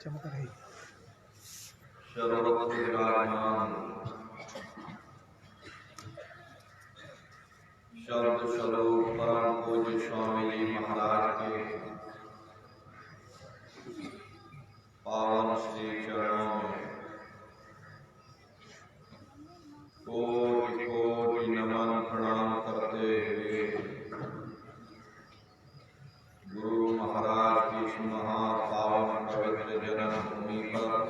चमक रही सर्वत्र विराजमान शब्द स्वरूप परम पूज्य स्वामी जी महाराज के पावन श्री चरणों में कोटि कोटि नमन प्रणाम करते हुए गुरु महाराज की इस महापावन पवित्र जन्मभूमि पर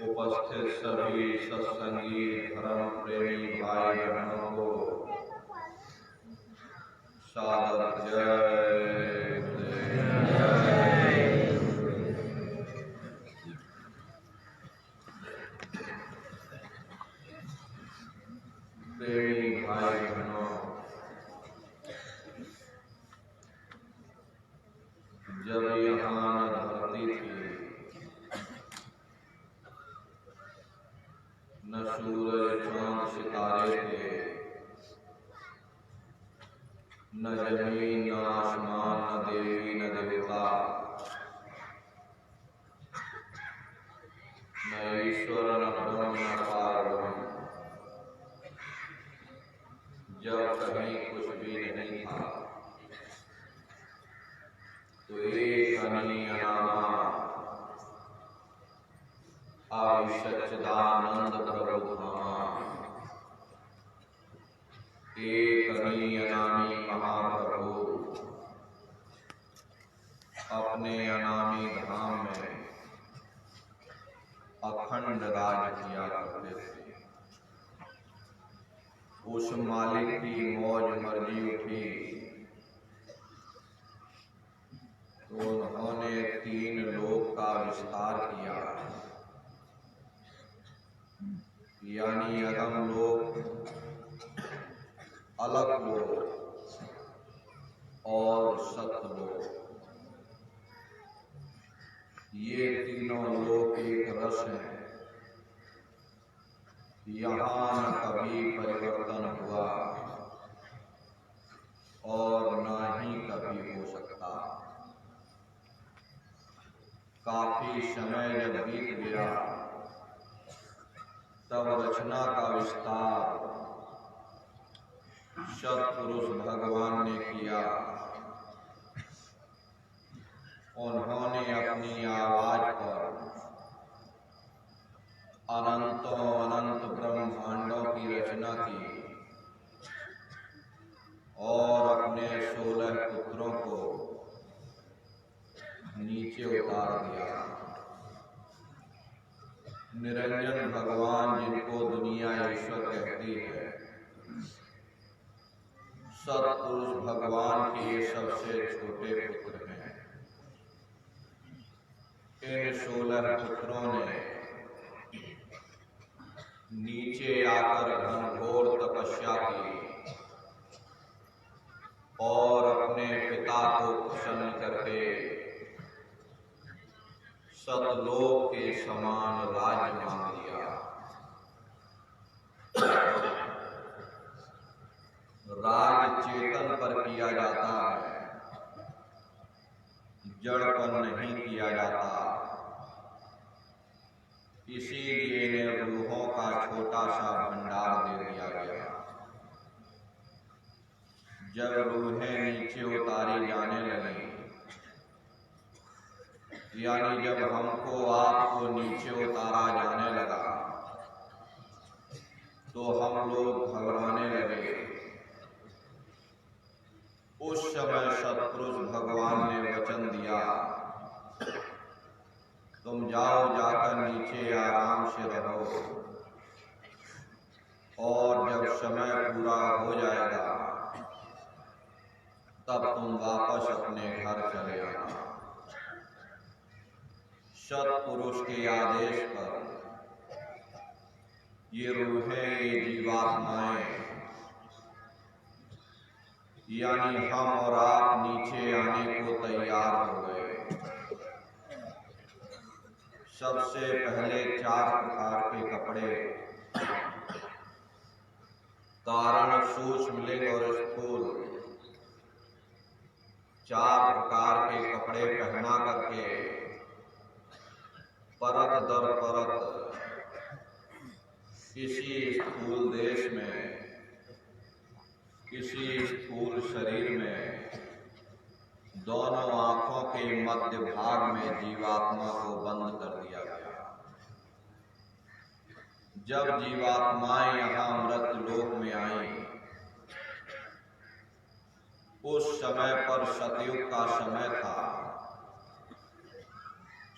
उपस्थित सभी सत्संगी धर्म प्रेमी भाई बहनों को सादर जय जय। प्रेमी भाई बहनों, जब यहाँ धरती थी न सूरज चांद सितारे थे, न जमीन न आसमान न देवी न देवता, न ईश्वर न ब्रह्म न पारब्रह्म, जब कहीं कुछ भी नहीं था तो एक अनामा सच्चिदानंद प्रभु धामा, एक अनामी महाप्रभु अपने अनामी धाम में अखंड राज किया करते थे। उस मालिक की मौज मर्जी उठी तो उन्होंने 3 लोक का विस्तार किया, यानी अगम लोक, अलग लोक और सतलोक। ये तीनों लोक एक रस हैं। यहाँ न कभी परिवर्तन हुआ और न ही कभी हो सकता। काफी समय जब बीत गया तब रचना का विस्तार सत्पुरुष भगवान ने किया। उन्होंने अपनी आवाज पर अनंतों अनंत ब्रह्मांडों की रचना की और अपने 16 पुत्रों को नीचे उतार दिया। निरंजन भगवान जिनको दुनिया सतपुरुष भगवान के ये सबसे छोटे पुत्र हैं। इन 16 पुत्रों ने नीचे आकर घनघोर तपस्या की और अपने पिता को प्रसन्न करके सतलोक के समान राज्य मांग लिया। राज चेतन पर किया जाता है, जड़ पर नहीं किया जाता। इसीलिए इन्हें रूहों का छोटा सा भंडार दे दिया गया। जब रूहें नीचे उतारी जाने लगी, यानी जब हमको आपको नीचे उतारा जाने लगा, तो हम लोग घबराने लगे। उस समय सतपुरुष भगवान ने वचन दिया, तुम जाओ, जाकर नीचे आराम से रहो, और जब समय पूरा हो जाएगा तब तुम वापस अपने घर चले आना। सतपुरुष के आदेश पर ये रूहें, ये जीवात्माएं, यानी हम और आप नीचे आने को तैयार हो गए। सबसे पहले 4 प्रकार के कपड़े, कारण, सूक्ष्म, लिंग और स्थूल, 4 प्रकार के कपड़े पहना करके परत दर परत किसी स्थूल देश में, किसी स्थूल शरीर में, दोनों आंखों के मध्य भाग में जीवात्मा को बंद कर दिया गया। जब जीवात्माएं यहाँ मृत लोक में आईं, उस समय पर सतयुग का समय था।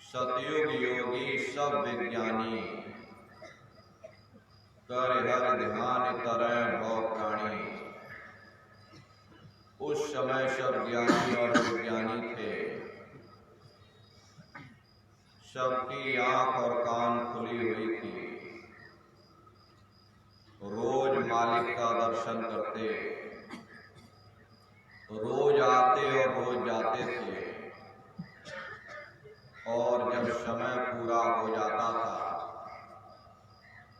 सतयुग योगी सब विज्ञानी कर हर ध्यान तरह भव प्राणी, उस समय सब ज्ञानी और विज्ञानी थे। सबकी आंख और कान खुली हुई थी। रोज मालिक का दर्शन करते, रोज आते और रोज जाते थे। और जब समय पूरा हो जाता था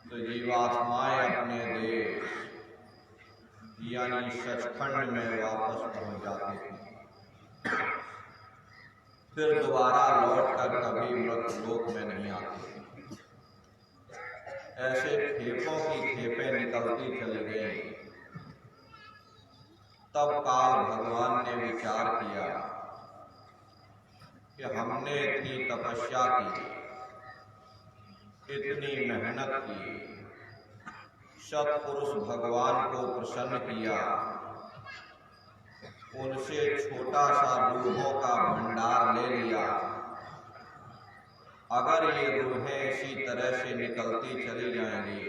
तो जीवात्माएं अपने देश यानी सचखंड में वापस पहुंच जाती थी। फिर दोबारा लौटकर कभी मृत लोक में नहीं आती। ऐसे खेपों की खेपें निकलती चली गई। तब काल भगवान ने विचार किया कि हमने इतनी तपस्या की, इतनी मेहनत की, सतपुरुष भगवान को प्रसन्न किया, उनसे छोटा सा रूहों का भंडार ले लिया। अगर ये रूहें इसी तरह से निकलती चली जाएंगी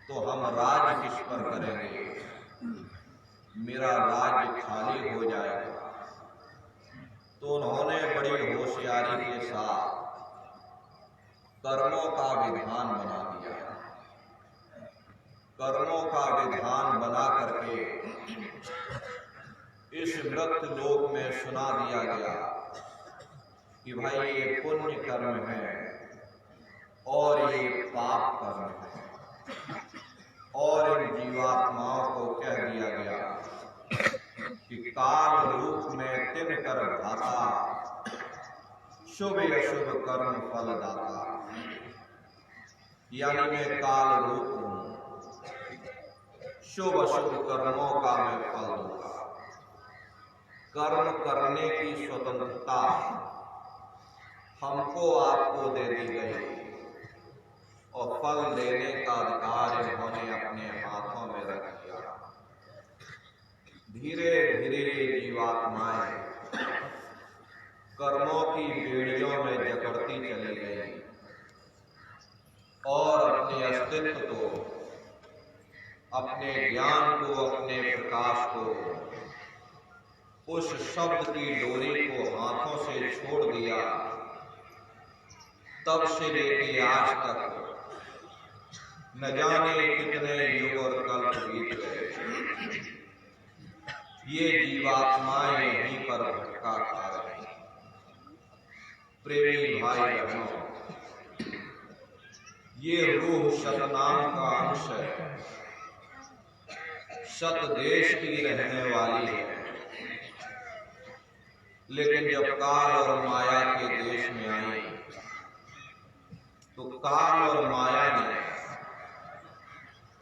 तो हम राज किस पर करेंगे? मेरा राज्य खाली हो जाएगा। तो उन्होंने बड़ी होशियारी के साथ कर्मों का विधान बना दिया। कर्मों का विधान बना करके इस मृत लोक में सुना दिया गया कि भाई ये पुण्य कर्म है और ये पाप कर्म है। और इन जीवात्माओं को कह दिया गया कि काल रूप में तिन कर भाता, शुभ अशुभ कर्म फल दाता। यानी मैं काल रूप हूं, शुभ अशुभ कर्मों का मैं फल दूंगा। कर्म करने की स्वतंत्रता हमको आपको दे दी गई और फल देने का अधिकार इन्होंने अपने हाथों में रख दिया। धीरे धीरे ये जीवात्माएं कर्मों की बेड़ियों में जकड़ती चली गई और अपने अस्तित्व को अपने ज्ञान को, अपने प्रकाश को, उस शब्द की डोरी को हाथों से छोड़ दिया, तब से लेके आज तक न जाने कितने युग और कल्प बीत गए, ये जीवात्माएं यहीं पर भटका खा रही हैं। प्रेमी भाई बहनों, ये रूह सतनाम का अंश है, सत देश की रहने वाली है, लेकिन जब काल और माया के देश में आई तो काल और माया ने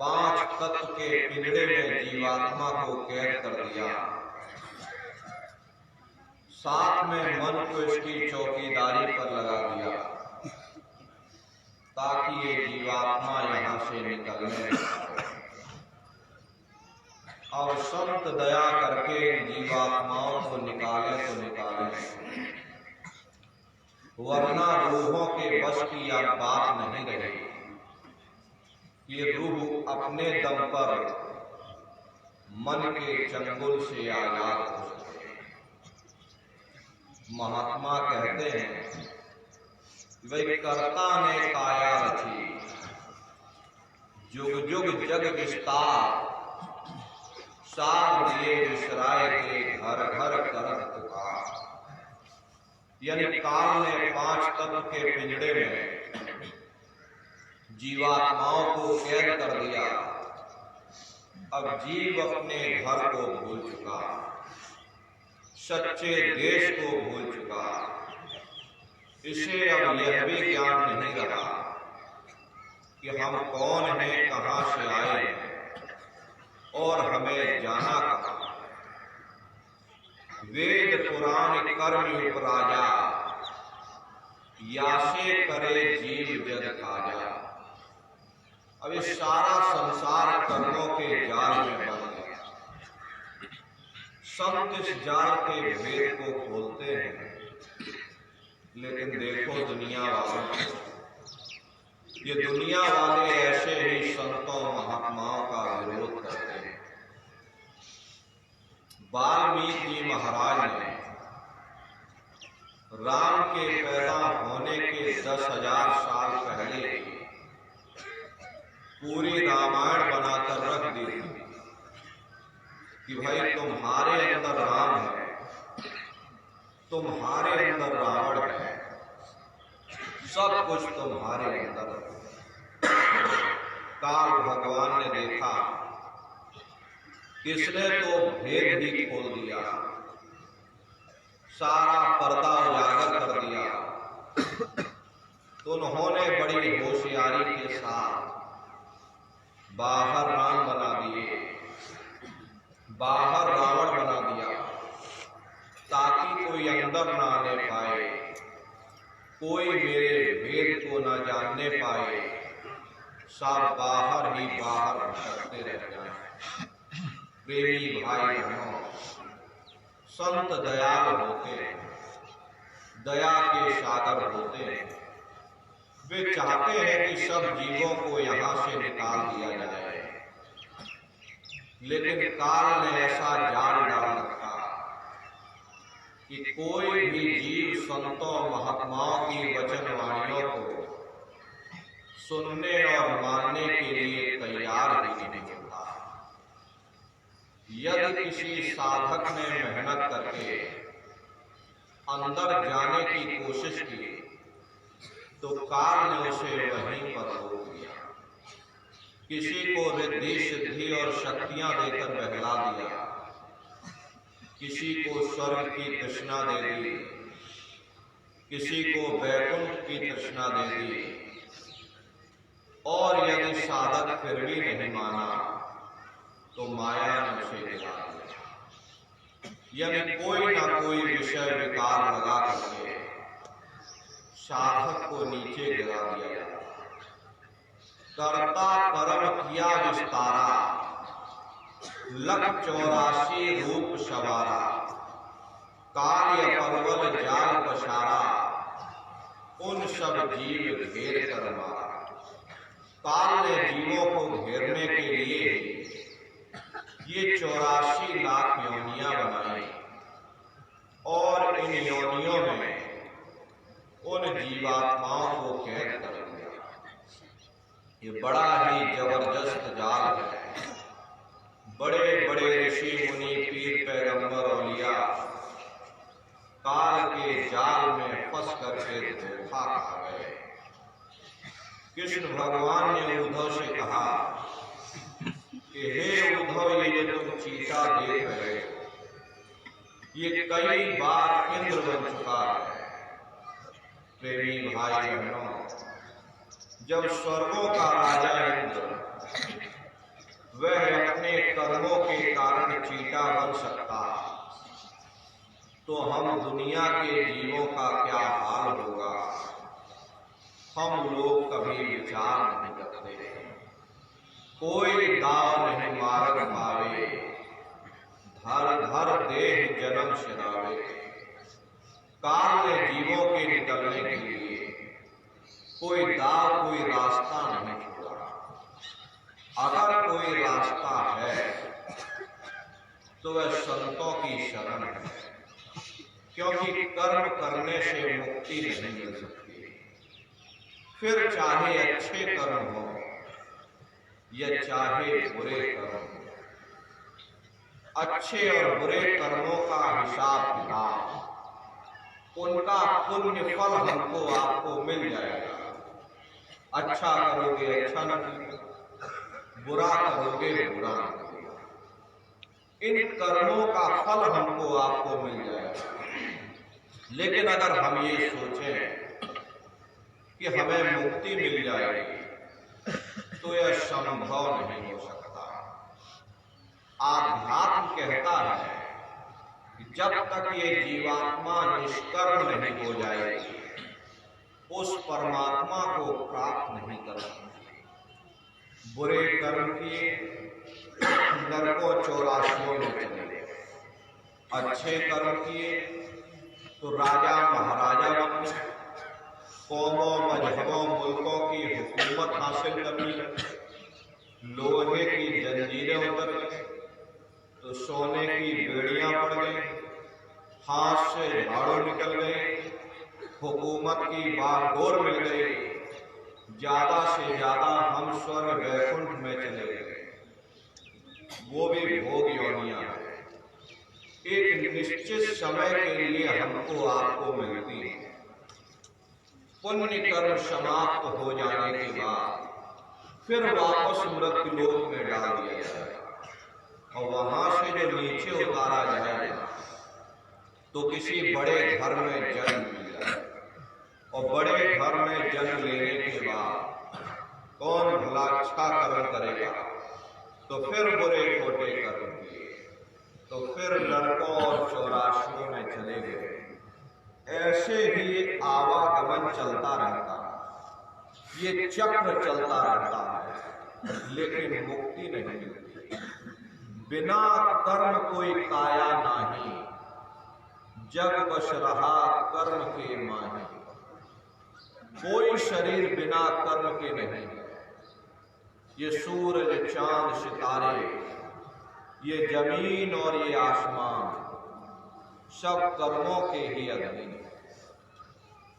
5 तत्व के पिंजरे में जीवात्मा को कैद कर दिया, साथ में मन को इसकी चौकीदारी पर लगा दिया, ताकि ये जीवात्मा यहां से निकलने लगे। और संत दया करके जीवात्माओं को निकाले तो निकाले, वरना रूहों के बस की यह बात नहीं रही। ये रूह अपने दम पर मन के चंगुल से आजाद हो सके। महात्मा कहते हैं, वही कर्ता ने काया रची, जुग जुग जग विस्तार, सार दिए विसराय के घर घर करत पुकार। यानी काल ने 5 तत्व के पिंजरे में जीवात्माओं को कैद कर दिया। अब जीव अपने घर को भूल चुका, सच्चे देश को भूल चुका, इसे अब यह भी ज्ञान नहीं रहा कि हम कौन हैं, कहां से आए हैं और हमें जाना कहां। वेद पुराण कर्म उपराजा, यासे करे जीव जग काजा। अब ये सारा संसार कर्मों के जाल में बंद गया। संत इस जाल के भेद को खोलते हैं, लेकिन देखो दुनिया वालों, ये दुनिया वाले ऐसे ही संतों महात्माओं का विरोध करते हैं। वाल्मीकि महाराज ने राम के पैदा होने के 10,000 साल पहले पूरी रामायण बनाकर रख दी कि भाई तुम्हारे अंदर राम है, तुम्हारे अंदर रावण है, सब कुछ तुम्हारे अंदर है। काल भगवान ने देखा, किसने तो भेद ही खोल दिया, सारा पर्दा उजागर कर दिया। तो उन्होंने बड़ी होशियारी के साथ बाहर राम बना दिए, बाहर रावण बना दिया, ताकि कोई अंदर ना आने पाए, कोई मेरे भेद को ना जानने पाए, सब बाहर ही बाहर भटकते रह जाए। प्रेमी भाई बहनों, संत दयाल होते हैं, दया के सागर होते हैं। वे चाहते हैं कि सब जीवों को यहाँ से निकाल दिया जाए, लेकिन काल ने ऐसा जाल डाल रखा कि कोई भी जीव संतों महात्माओं की वचनवाणियों को सुनने और मानने के लिए तैयार ही नहीं होता। यदि किसी साधक ने मेहनत करके अंदर जाने की कोशिश की, तो काल ने उसे वहीं पर रोक दिया। किसी को रिद्धि सिद्धि और शक्तियां देकर बहला दिया, किसी को स्वर्ग की तृष्णा दे दी, किसी को वैकुंठ की तृष्णा दे दी, और यदि साधक फिर भी नहीं माना तो माया ने उसे गिरा दिया। यानी कोई ना कोई विषय विकार लगा करके साधक को नीचे गिरा दिया। कर्ता कर्म किया विस्तारा, 184 रूप सवारा, कार्य परवल जाल पसारा, उन सब जीव घेर कर मारा। काल ने जीवों को घेरने के लिए ये 84 लाख योनियां बनाई और इन योनियों में उन जीवात्माओं को कैद कर दिया। ये बड़ा ही जबरदस्त जाल है। बड़े बड़े ऋषि मुनि पीर पैगंबर औलिया काल के जाल में फंस करके धोखा खा गए। कृष्ण भगवान ने उद्धव से कहा कि हे उद्धव, ये जो तुम चीता देख रहे हो ये कई बार इंद्र बन चुका है। प्रेमी भाई बहनों, जब स्वर्गों का राजा इंद्र वह अपने कर्मों के कारण चीता बन सकता, तो हम दुनिया के जीवों का क्या हाल होगा, हम लोग कभी विचार नहीं करते। कोई दाव नहीं मारग पावे, धर धर देह जन्म सिरावे। काल ने जीवों के निकलने के लिए कोई दाव, कोई रास्ता नहीं छोड़ा। अगर कोई रास्ता है तो वह संतों की शरण है, क्योंकि कर्म करने से मुक्ति नहीं मिल सकती। फिर चाहे अच्छे कर्म हो या चाहे बुरे कर्म हो, अच्छे और बुरे कर्मों का हिसाब किताब, उनका पुण्य फल हमको आपको मिल जाएगा। अच्छा करोगे अच्छा नहीं, बुरा करोगे बुरा नहीं, इन कर्मों का फल हमको आपको मिल जाएगा। लेकिन अगर हम ये सोचें कि हमें मुक्ति मिल जाएगी तो यह संभव नहीं हो सकता। आध्यात्म कहता है कि जब तक ये जीवात्मा निष्कर्म नहीं हो जाएगी उस परमात्मा को प्राप्त नहीं कर सकती। बुरे कर्म किए नरकों 84 में चले गए, अच्छे कर्म किए तो राजा महाराजा बन गए, कौमों मजहबों मुल्कों की हुकूमत हासिल करने लगे, लोहे की जंजीरें उतर गई तो सोने की बेड़ियां पड़ गई, हाथ से झाड़ू निकल गई, हुकूमत की बागडोर मिल गई, ज्यादा से ज्यादा हम स्वर्ग वैकुंठ में चले गए। वो भी भोग योनियां हैं, एक निश्चित समय के लिए हमको आपको मिलती है। पुण्य कर्म समाप्त हो जाने के बाद फिर वापस मृत्यु लोक में डाल दिया जाएगा और वहां से जो नीचे उतारा जाएगा तो किसी बड़े घर में जन्म मिल जाएगा। और बड़े घर में जन्म लेने के बाद कौन भला अच्छा कर्म करेगा, तो फिर बुरे छोटे कर्म किए तो फिर नरकों और 84 में चले गए। ऐसे ही आवागमन चलता रहता, ये चक्र चलता रहता है, लेकिन मुक्ति नहीं मिलती। बिना कर्म कोई काया नाही, जग बस रहा कर्म के माही। कोई शरीर बिना कर्म के नहीं है। ये सूरज चांद सितारे, ये जमीन और ये आसमान सब कर्मों के ही अधीन।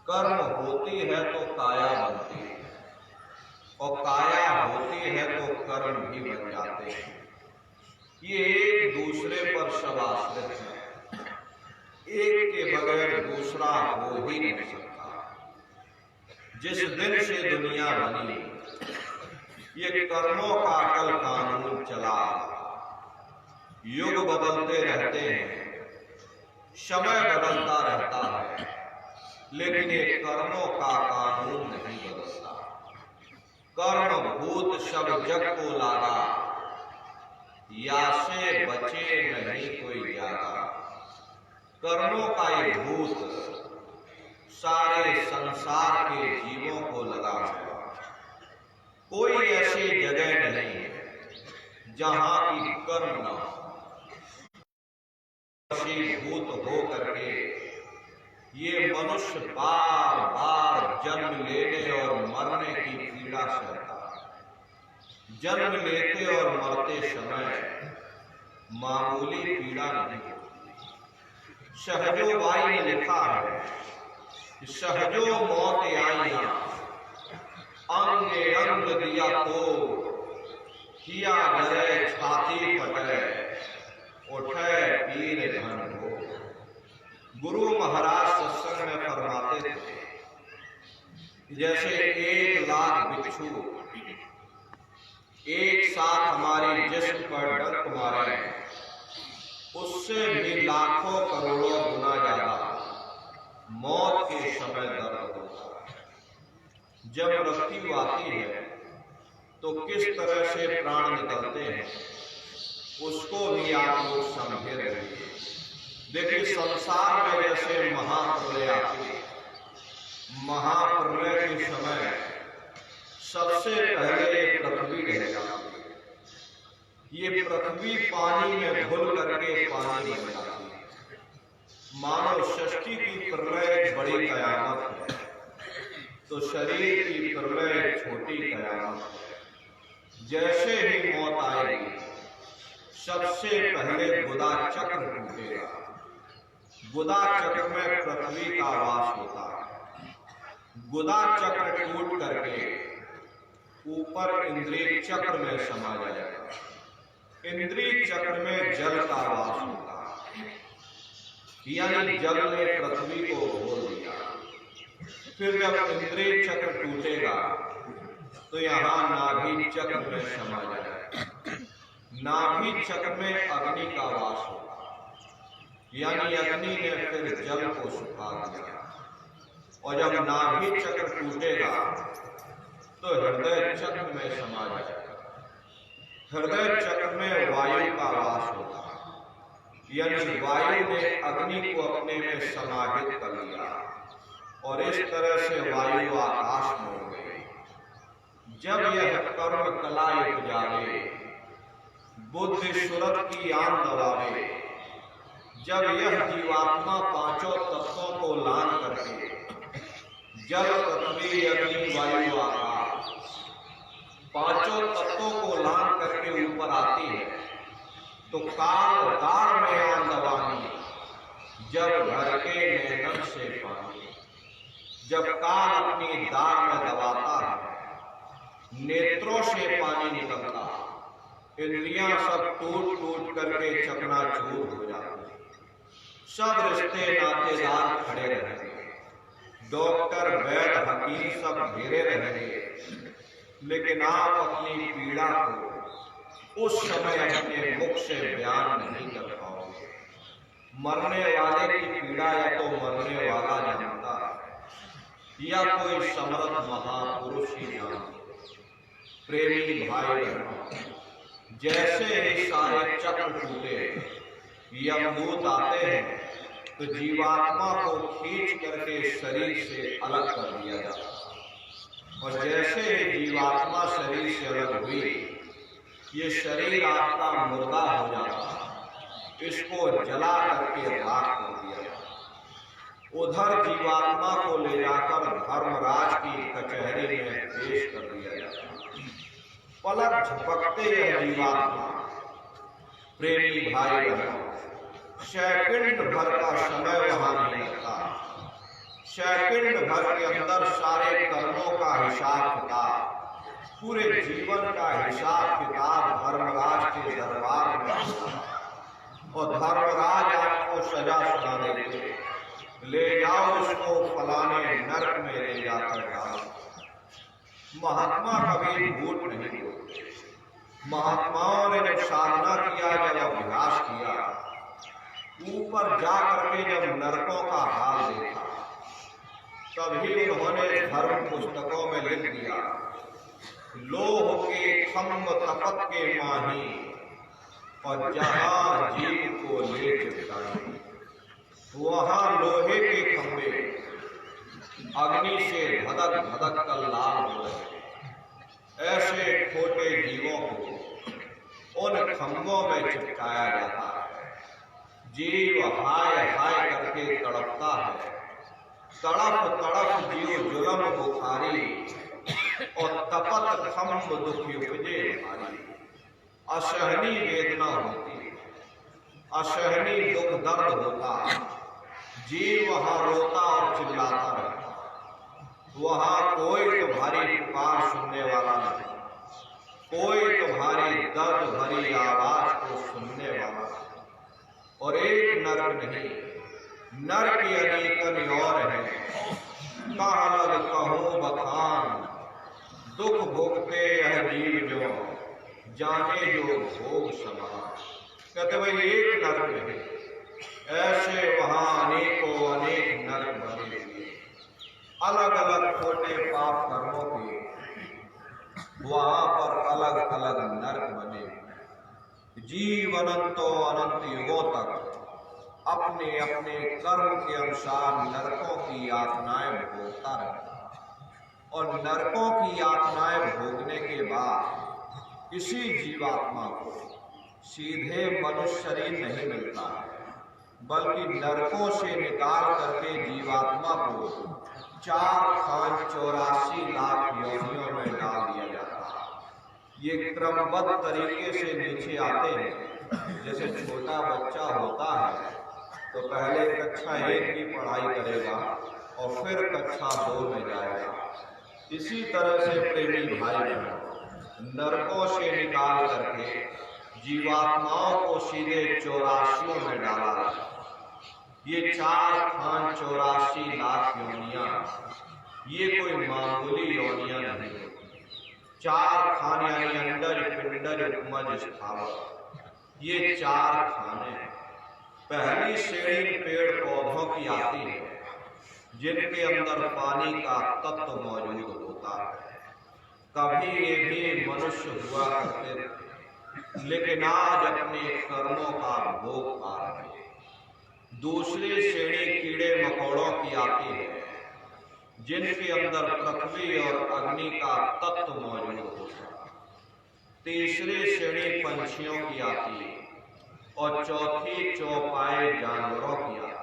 कर्म होती है तो काया बनती है और काया होती है तो कर्म भी बन जाते हैं। ये एक दूसरे पर सब आश्रित है, एक के बगैर दूसरा हो ही नहीं सकता। जिस दिन से दुनिया बनी ये कर्मों का अकल कानून चला। युग बदलते रहते हैं, समय बदलता रहता है, लेकिन ये कर्मों का कानून नहीं बदलता। कर्म भूत सब जग को लागा, या से बचे नहीं कोई जागा। कर्मों का ये भूत सारे संसार के जीवों को लगा हुआ। कोई ऐसी जगह नहीं है जहां की कर्म न हो। भूत हो करके ये मनुष्य बार बार जन्म लेने और मरने की पीड़ा सहता है। जन्म लेते और मरते समय मामूली पीड़ा नहीं होती। शहजो बाई ने लिखा है, सहजो मौत आईया, अंगे अंग दिया तो किया गरे छाती फटे, उठे पीर धन हो। गुरु महाराज सत्संग में फरमाते थे, जैसे 1 लाख बिच्छू एक साथ हमारी जिस्म पर डंक मारे, उससे भी लाखों करोड़ों गुना ज्यादा मौत के समय दर्द होता है। जब मृत्यु आती है तो किस तरह से प्राण निकलते हैं उसको भी आप लोग समझे रहिए। देखिए, संसार में जैसे महाप्रलय आती है, महाप्रलय के समय सबसे पहले पृथ्वी रह जाती है। ये पृथ्वी पानी में घुल करके पानी बन जाती है। मानव सृष्टि की प्रलय बड़ी कयामत है, तो शरीर की प्रलय छोटी कयामत है। जैसे ही मौत आएगी सबसे पहले गुदा चक्र टूटेगा। गुदा चक्र में पृथ्वी का वास होता है। गुदा चक्र टूट करके ऊपर इंद्रिय चक्र में समा जाएगा। इंद्रिय चक्र में जल का वास होता है, यानी जल ने पृथ्वी को घोल दिया। फिर जब इंद्रिय चक्र टूटेगा तो यहाँ नाभि चक्र में समा जाएगा। नाभि चक्र में अग्नि का वास होगा, यानी अग्नि ने फिर जल को सुखा दिया। और जब नाभि चक्र टूटेगा तो हृदय चक्र में समा जाएगा। हृदय चक्र में वायु का वास होगा, यानी वायु ने अग्नि को अपने में समाहित कर लिया और इस तरह से वायु आकाश में हो गई। जब यह कर्म कला उपजावे, बुद्धि सुरत की आन दबावे, जब यह जीवात्मा पांचों तत्वों को लान करके जल पृथ्वी अग्नि वायु आकाश पांचों तत्वों को लान करके ऊपर आती है, तो काल दार में आन दबानी, जब घर के नैनन से पानी। जब काल अपनी दार में दबाता है, नेत्रों से पानी निकलता, इंद्रियां सब टूट टूट करके चकनाचूर हो जाती। सब रिश्ते नातेदार खड़े रहेंगे, डॉक्टर वैद हकीम सब घेरे रहेंगे, लेकिन आप अपनी पीड़ा को उस समय अपने मुख से बयान नहीं कर पाओगे। मरने वाले की पीड़ा या तो मरने वाला जानता है या कोई समर्थ महापुरुष ही जानता। प्रेमी भाई बहनों, जैसे ही सारे चक्र टूटे, यमदूत आते हैं तो जीवात्मा को खींच करके शरीर से अलग कर दिया जाता है। और जैसे ही जीवात्मा शरीर से अलग हुई, ये शरीर आपका मुर्दा हो जाता, इसको जला करके राख कर दिया जाता। उधर जीवात्मा को ले जाकर धर्मराज की कचहरी में पेश कर दिया जाता। पलक झपकते यह जीवात्मा, प्रेमी भाई बहनों, सेकंड भर का समय वहां नहीं लगता। सेकंड भर के अंदर सारे कर्मों का हिसाब किताब, पूरे जीवन का हिसाब किताब धर्मराज के दरबार में आता है। और धर्मराज आपको सजा सुना देते, ले जाओ इसको फलाने नरक में ले जाकर डालो। महात्मा कभी झूठ नहीं बोलते। महात्माओं ने जब साधना किया, जब अभ्यास किया, ऊपर जा करके जब नरकों का हाल देखा, तभी उन्होंने धर्म पुस्तकों में लिख दिया, लोह के खम्भ तपत के माही, और जहां जीव को ले चिपकाई, वहां लोहे के खंभे अग्नि से धधक धधक कर लाल हो रहे। ऐसे छोटे जीवों को उन खंभों में चिपकाया जाता है। जीव हाय हाय करके तड़पता है। तड़प तड़प जीव जुलम बुखारी और तपत खम्भ दुख उपजे भारी। असहनी वेदना होती, असहनी दुख दर्द होता, जीव वहां रोता और चिल्लाता रहता। वहां कोई तुम्हारी पुकार सुनने वाला नहीं, कोई तुम्हारी दर्द भरी आवाज को सुनने वाला नहीं। और एक नरक नहीं, नरक की अनेकन और है। कहाँ लग कहूं बखान, दुख भोगते यह जीव जो, जाने जो भोग समान। कहते भाई एक नरक नहीं, ऐसे वहां अनेकों अनेक नरक बने हुए, अलग अलग छोटे पाप कर्मों के वहां पर अलग अलग नरक बने। जीव अनंतों अनंत युगों तक अपने अपने कर्म के अनुसार नरकों की यातनाएं भोगता रहता। और नरकों की यातनाएं भोगने के बाद इसी जीवात्मा को सीधे मनुष्य शरीर नहीं मिलता है, बल्कि नरकों से निकाल करके जीवात्मा को 4,84 लाख योनियों में डाल दिया जाता है। ये क्रमबद्ध तरीके से नीचे आते हैं। जैसे छोटा बच्चा होता है तो पहले कक्षा 1 की पढ़ाई करेगा और फिर कक्षा 2 में जाएगा। इसी तरह से प्रेमी भाई बहनों, नरकों से निकाल करके जीवात्माओं को सीधे 84 में डाला। ये 4,84 लाख योनियां, ये कोई मामूली योनियां नहीं होती। 4 खाने यानी अंडज पिंडज उपमज स्थावर, ये 4 खाने। पहली श्रेणी पेड़ पौधों की आती है जिनके अंदर पानी का तत्व मौजूद होता है। कभी ये भी मनुष्य हुआ करते थे, लेकिन आज अपने कर्मों का भोग पा रहे हैं। दूसरी श्रेणी कीड़े मकोड़ों की आती है जिनके अंदर पृथ्वी और अग्नि का तत्व मौजूद होता है। तीसरी श्रेणी पंछियों की आती है और चौथी चौपाए जानवरों की आती है।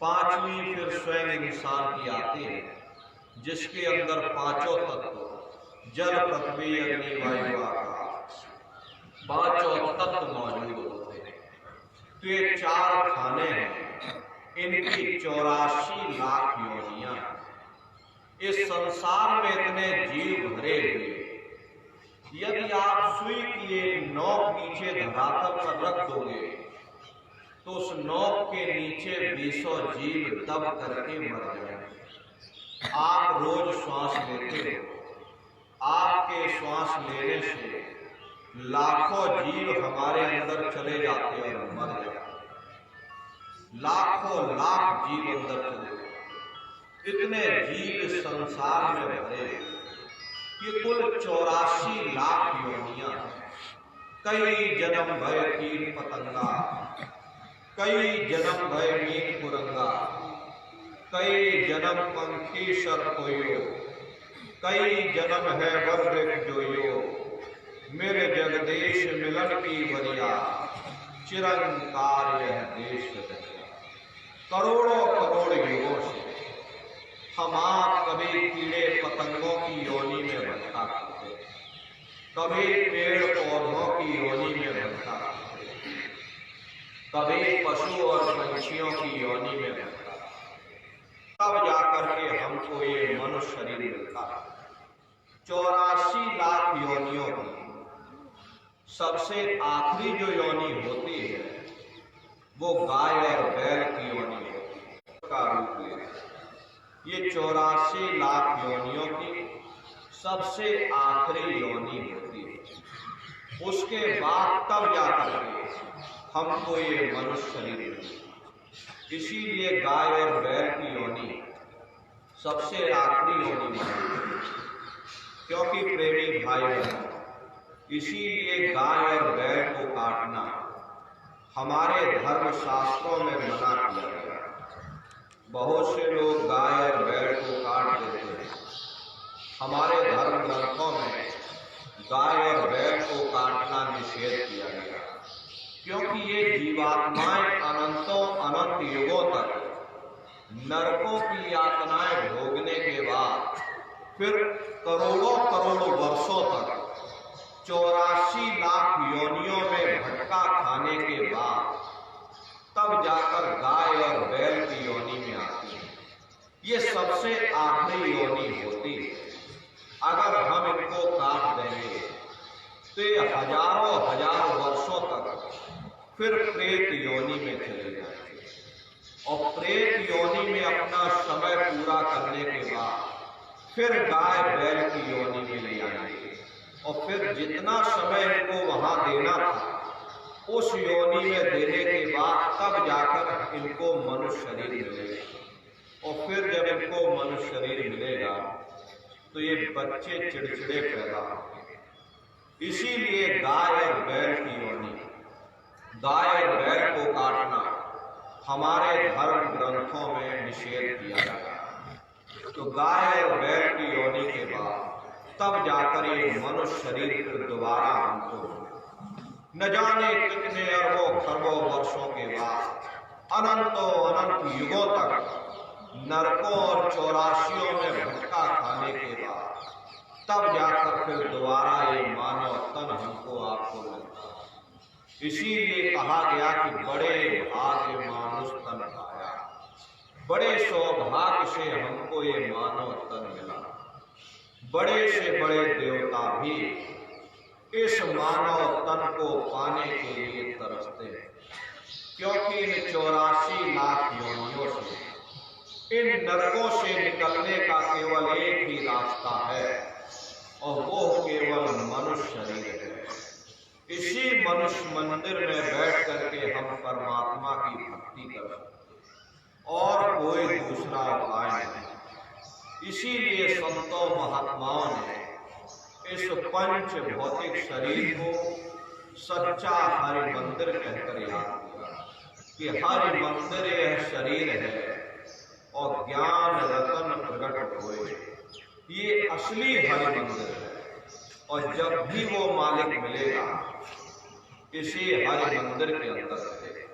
पांचवी फिर स्वयं इंसान की आती है जिसके अंदर पांचों तत्व जल पृथ्वी अग्नि वायु आकाश पांचों तत्व मौजूद होते हैं। तो ये 4 खाने हैं, इनकी 84 लाख योनियां। इस संसार में इतने जीव भरे हुए, यदि आप सुई की एक नोक नीचे धरातल पर रख दोगे तो उस नोक के नीचे 20 जीव दब करके मर जाएंगे। आप रोज श्वास लेते हो, आपके श्वास लेने से लाखों जीव हमारे अंदर चले जाते और मर जाते। लाखों लाख जीव अंदर चले जाते। इतने जीव संसार में भरे, ये कुल 84 लाख योनियां। कई जन्म भय कीट पतंगा, कई जन्म भय मीन कुरंगा, कई जन्म पंखी सर्पोयो, कई जन्म है वज्र जोयो। मेरे जगदेश मिलन की बरिया, चिरंकार यह देश दरिया। करोड़ों करोड़ युगों से हम आप कभी कीड़े पतंगों की योनि में भटका करते, कभी पेड़ पौधों की योनि में भटका करते, कभी पशु और पंछियों की योनि में भटका, तब जाकर के हमको ये मनुष्य शरीर मिलता। 84 लाख योनियों की सबसे आखिरी जो योनि होती है वो गाय और बैल की योनि होती है का रूप लेती है। ये 84 लाख योनियों की सबसे आखिरी योनि होती है। उसके बाद तब जाकर के हमको ये मनुष्य शरीर मिलता। इसीलिए गाय और बैल की योनि सबसे आखिरी योनि मानी, क्योंकि प्रेमी भाई बहन, इसीलिए गाय और बैल को काटना हमारे धर्म शास्त्रों में मना किया गया। बहुत से लोग गाय और बैल को काट देते हैं। हमारे धर्म ग्रंथों में गाय और बैल को काटना निषेध किया गया, क्योंकि ये जीवात्माएं अनंतों अनंत युगों तक नरकों की यातनाएं भोगने के बाद फिर करोड़ों करोड़ों वर्षों तक 84 लाख योनियों में भटका खाने के बाद तब जाकर गाय और बैल की योनि में आती है। ये सबसे आखिरी योनि होती है। अगर हम इनको काट देंगे तो ये हजारों हजार वर्षों तक फिर प्रेत योनि में चले जाएंगे और प्रेत योनि में अपना समय पूरा करने के बाद फिर गाय बैल की योनि में ले आएंगे और फिर जितना समय इनको वहां देना था उस योनि में देने के बाद तब जाकर इनको मनुष्य शरीर मिलेगा। और फिर जब इनको मनुष्य शरीर मिलेगा तो ये बच्चे चिड़चिड़े पैदा होंगे। इसीलिए गाय और बैल की योनि, गाय और बैल को काटना हमारे धर्म ग्रंथों में निषेध किया गया। तो गाय और बैल की योनि के बाद तब जाकर ये मनुष्य शरीर फिर दोबारा हमको न जाने कितने अरबों खरबों वर्षों के बाद अनंतों अनंत युगों तक नरकों और 84 में भटका खाने के बाद तब जाकर फिर दोबारा ये मानव तन हमको आपको मिलता है। इसीलिए कहा गया कि बड़े भाग्य मानुष तन पाया, बड़े सौभाग्य से हमको ये मानव तन मिला। बड़े से बड़े देवता भी इस मानव तन को पाने के लिए तरसते हैं, क्योंकि इन 84 लाख योनियों से, इन नरकों से निकलने का केवल एक ही रास्ता है और वो केवल मनुष्य शरीर है। इसी मनुष्य मंदिर में बैठ करके हम परमात्मा की भक्ति कर सकते और कोई दूसरा उपाय नहीं। इसीलिए संतों महात्माओं ने इस पंच भौतिक शरीर को सच्चा हरि मंदिर कहकर याद किया कि हरि मंदिर यह शरीर है और ज्ञान रतन प्रकट होए, ये असली हरि मंदिर है। और जब भी वो मालिक मिलेगा इसी हरि मंदिर के अंदर से,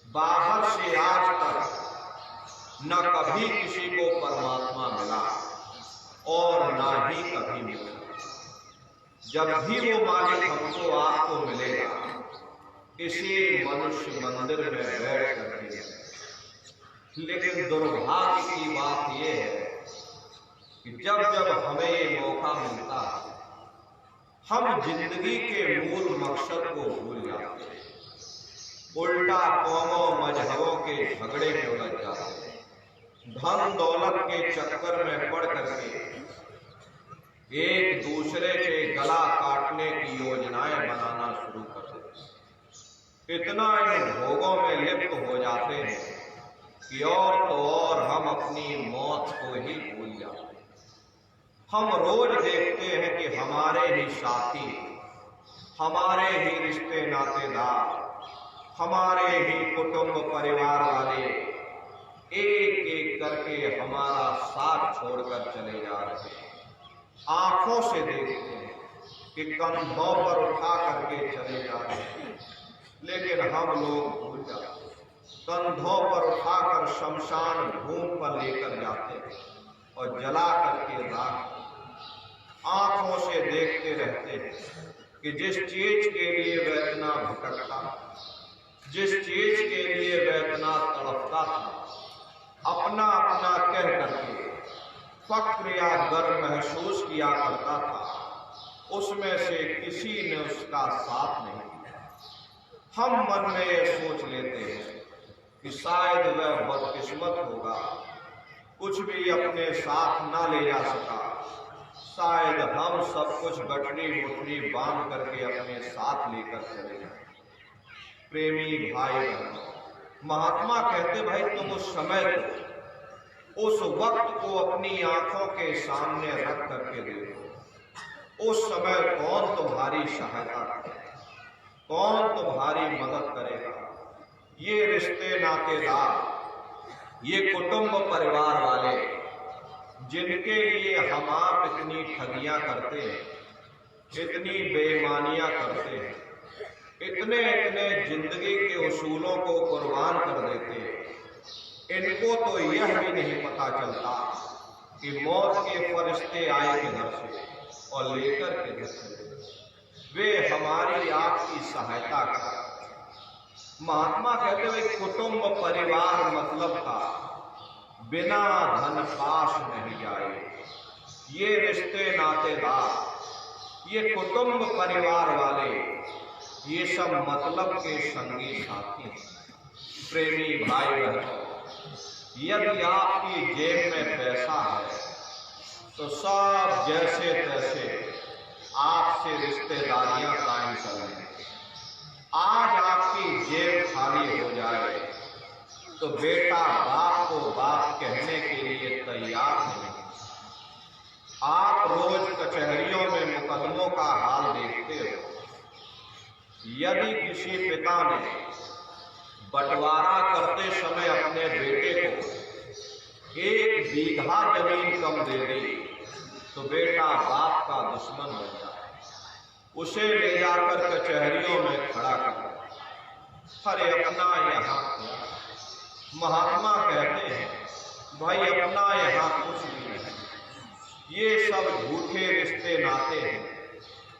बाहर से आज तक न कभी किसी को परमात्मा मिला और ना ही कभी मिला। जब भी वो मालिक हमको आपको मिलेगा इसी मनुष्य मंदिर में बैठ करके। लेकिन दुर्भाग्य की बात यह है कि जब जब हमें ये मौका मिलता है हम जिंदगी के मूल मकसद को भूल जाते हैं, उल्टा कौमों मजहबों के झगड़े में उलझ जाते हैं, धन दौलत के चक्कर में पड़ करके एक दूसरे के गला काटने की योजनाएं बनाना शुरू कर देते। इतना इन भोगों में लिप्त हो जाते हैं कि और तो और हम अपनी मौत को ही भूल जाते हैं। हम रोज देखते हैं कि हमारे ही साथी, हमारे ही रिश्ते नातेदार, हमारे ही कुटुंब परिवार वाले एक एक करके हमारा साथ छोड़कर चले जा रहे हैं। आंखों से देखते हैं कि कंधों पर उठा करके चले जा रहे हैं, लेकिन हम लोग भूल जाते हैं। कंधों पर उठाकर शमशान भूमि पर लेकर जाते हैं और जला करके राख। आंखों से देखते रहते हैं कि जिस चीज के लिए वह इतना भटकता, जिस चीज के लिए वह इतना तड़पता था, अपना अपना कह करके फक्र या गर्व महसूस किया करता था, उसमें से किसी ने उसका साथ नहीं दिया। हम मन में ये सोच लेते हैं कि शायद वह बदकिस्मत होगा, कुछ भी अपने साथ ना ले जा सका, शायद हम सब कुछ गठरी मुठरी बांध करके अपने साथ लेकर चले जाए। प्रेमी भाई बहनों, महात्मा कहते भाई तुम उस समय को, उस वक्त को अपनी आंखों के सामने रख करके देखो। उस समय कौन तुम्हारी सहायता करेगा, कौन तुम्हारी मदद करेगा। ये रिश्ते नातेदार, ये कुटुंब परिवार वाले जिनके लिए हम आप इतनी ठगियां करते हैं, इतनी बेईमानियां करते हैं, इतने इतने जिंदगी के उसूलों को कुर्बान कर देते हैं, इनको तो यह भी नहीं पता चलता कि मौत के फरिश्ते आए किधर से और लेकर किधर से, वे हमारी आपकी सहायता कर। महात्मा कहते हुए कुटुंब परिवार मतलब था, बिना धन पास नहीं आए। ये रिश्ते नातेदार, ये कुटुंब परिवार वाले, ये सब मतलब के संगी साथी हैं। प्रेमी भाई बहनों, यदि आपकी जेब में पैसा है तो सब जैसे तैसे आपसे रिश्तेदारियां कायम कर लें। आज आपकी जेब खाली हो जाए तो बेटा बाप को बाप कहने के लिए तैयार नहीं। आप रोज कचहरियों में मुकदमों का हाल देखते हो। यदि किसी पिता ने बंटवारा करते समय अपने बेटे को 1 बीघा जमीन कम दे दी तो बेटा बाप का दुश्मन बन जाए, उसे ले जाकर कचहरियों में खड़ा कर। अरे अपना यहाँ क्या? महात्मा कहते हैं भाई अपना यहाँ कुछ नहीं है, ये सब झूठे रिश्ते नाते हैं।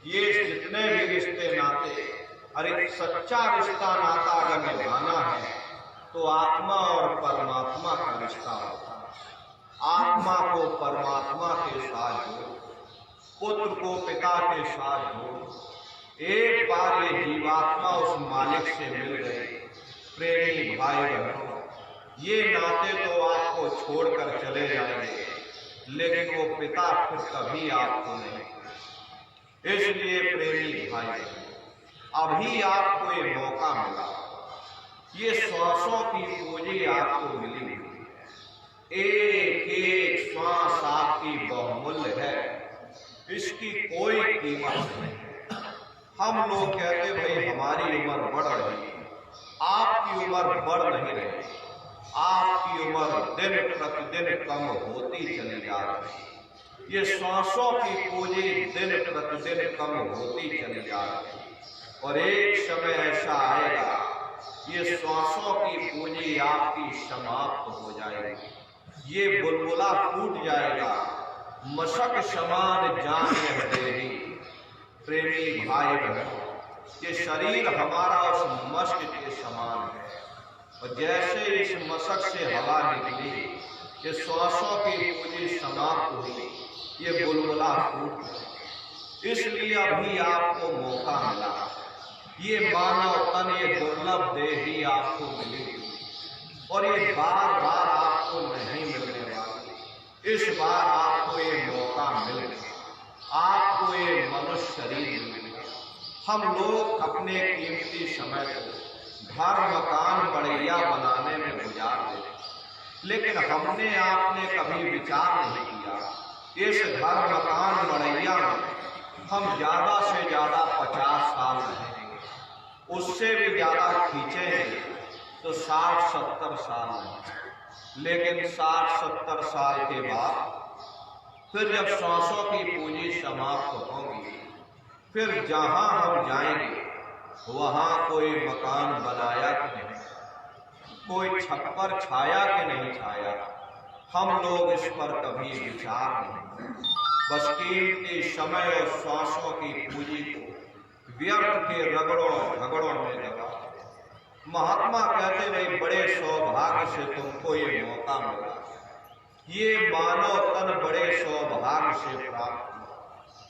ये जितने भी रिश्ते नाते, अरे सच्चा रिश्ता नाता अगर निभाना है तो आत्मा और परमात्मा का रिश्ता होता है। आत्मा को परमात्मा के साथ जोड़ो, पुत्र को पिता के साथ जोड़ो। एक बार ये जीवात्मा उस मालिक से मिल गए। प्रेमी भाई बहनों, ये नाते तो आपको छोड़कर चले जाएंगे, लेकिन वो पिता फिर कभी आपको नहीं। इसलिए प्रेमी भाई, अभी आपको ये मौका मिला, ये सांसों की पूंजी आपको मिली हुई है। एक एक सांस आपकी बहुमूल्य है, इसकी कोई कीमत नहीं। हम लोग कहते भाई हमारी उम्र बढ़ रही है, आपकी उम्र बढ़ नहीं रही, आपकी उम्र दिन प्रतिदिन कम होती चली जा रही है। ये सांसों की पूंजी दिन प्रतिदिन कम होती चली जा रही है और एक समय ऐसा आएगा ये सांसों की पूंजी आपकी समाप्त हो जाएगी। ये बुलबुला टूट जाएगा, मशक समान जाने देगी। प्रेमी भाई बहनों, ये शरीर हमारा उस मशक के समान है और जैसे इस मशक से हवा निकली, ये सांसों की पूंजी समाप्त हुई, ये बुलबुला टूट गई। इसलिए अभी आपको मौका मिला, ये मानव तन, ये दुर्लभ देह ही आपको मिली और ये बार बार आपको नहीं मिलने वाली। इस बार आपको ये मौका मिल गया, आपको ये मनुष्य शरीर मिल गया। हम लोग अपने कीमती समय को घर मकान बढ़िया बनाने में गुजार देते, लेकिन हमने आपने कभी विचार नहीं किया इस घर मकान बढ़िया में हम ज्यादा से ज्यादा 50 साल रहेंगे, उससे भी ज्यादा खींचेंगे तो 60-70 साल नहीं। लेकिन 60-70 साल के बाद फिर जब सांसों की पूंजी समाप्त होगी, फिर जहां हम जाएंगे वहां कोई मकान बनाया कि नहीं, कोई छप्पर छाया कि नहीं छाया, हम लोग इस पर कभी विचार नहीं। बस कीमती समय और सांसों की पूंजी को व्यर्थ के रगड़ों झगड़ों में लगा। महात्मा कहते भाई बड़े सौभाग्य से तुमको ये मौका मिला, ये मानव तन बड़े सौभाग्य से प्राप्त हुआ,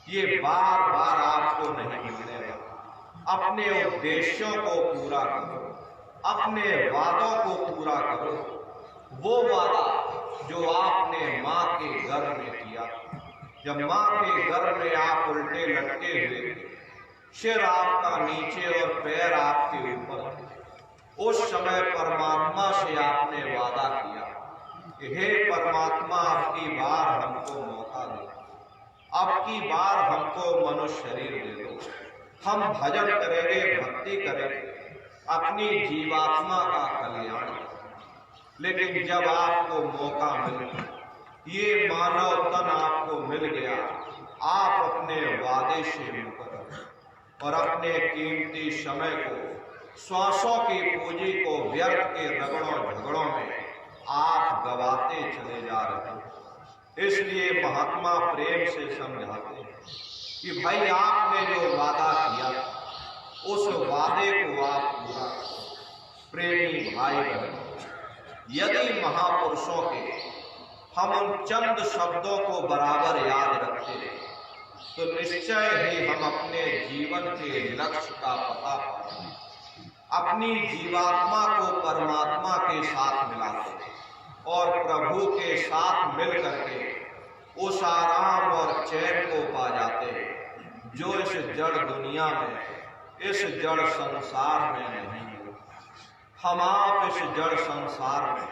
ये बार बार आपको नहीं मिलने वाला। अपने उद्देश्यों को पूरा करो, अपने वादों को पूरा करो। वो वादा जो आपने माँ के गर्भ में किया, जब माँ के गर्भ में आप उल्टे लटके हुए थे, सिर आपका नीचे और पैर आपके ऊपर थे, उस समय परमात्मा से आपने वादा किया कि हे परमात्मा, अब की बार हमको मौका दो, अब की बार हमको मनुष्य शरीर दे दो, हम भजन करेंगे, भक्ति करेंगे, अपनी जीवात्मा का कल्याण। लेकिन जब आपको मौका मिला, ये मानव तन आपको मिल गया, आप अपने वादे से मुकर और अपने कीमती समय को, श्वासों की पूंजी को व्यर्थ के रगड़ों झगड़ों में आप गवाते चले जा रहे हैं। इसलिए महात्मा प्रेम से समझाते हैं कि भाई आपने जो वादा किया उस वादे को आप पूरा करो। प्रेमी भाई बहनों, यदि महापुरुषों के हम उन चंद शब्दों को बराबर याद रखते हैं तो निश्चय ही हम अपने जीवन के लक्ष्य का पता पाएंगे, अपनी जीवात्मा को परमात्मा के साथ मिलाते और प्रभु के साथ मिल करके उस आराम और चैन को पा जाते जो इस जड़ दुनिया में, इस जड़ संसार में नहीं है। हम आप इस जड़ संसार में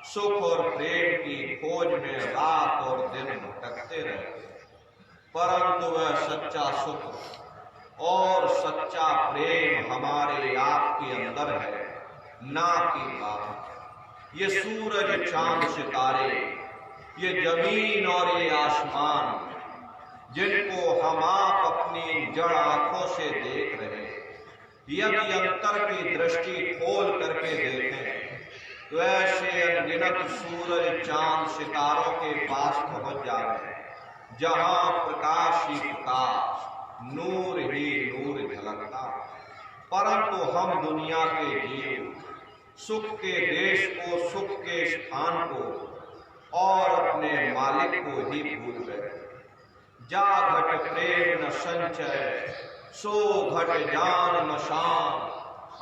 सुख और प्रेम की खोज में रात और दिन भटकते रहते, परंतु वह सच्चा सुख और सच्चा प्रेम हमारे आप के अंदर है, ना कि बाहर। ये सूरज चांद सितारे, ये जमीन और ये आसमान जिनको हम आप अपनी जड़ आंखों से देख रहे, यदि अंतर की दृष्टि खोल करके देखें तो ऐसे अनगिनत सूरज चांद सितारों के पास पहुंच जाए जहां प्रकाश ही प्रकाश, नूर ही नूर झलकता। परंतु हम दुनिया के जीव सुख के देश को, सुख के स्थान को और अपने मालिक को ही भूल गए। जा घट प्रेम न संचय, सो घट जान न शान,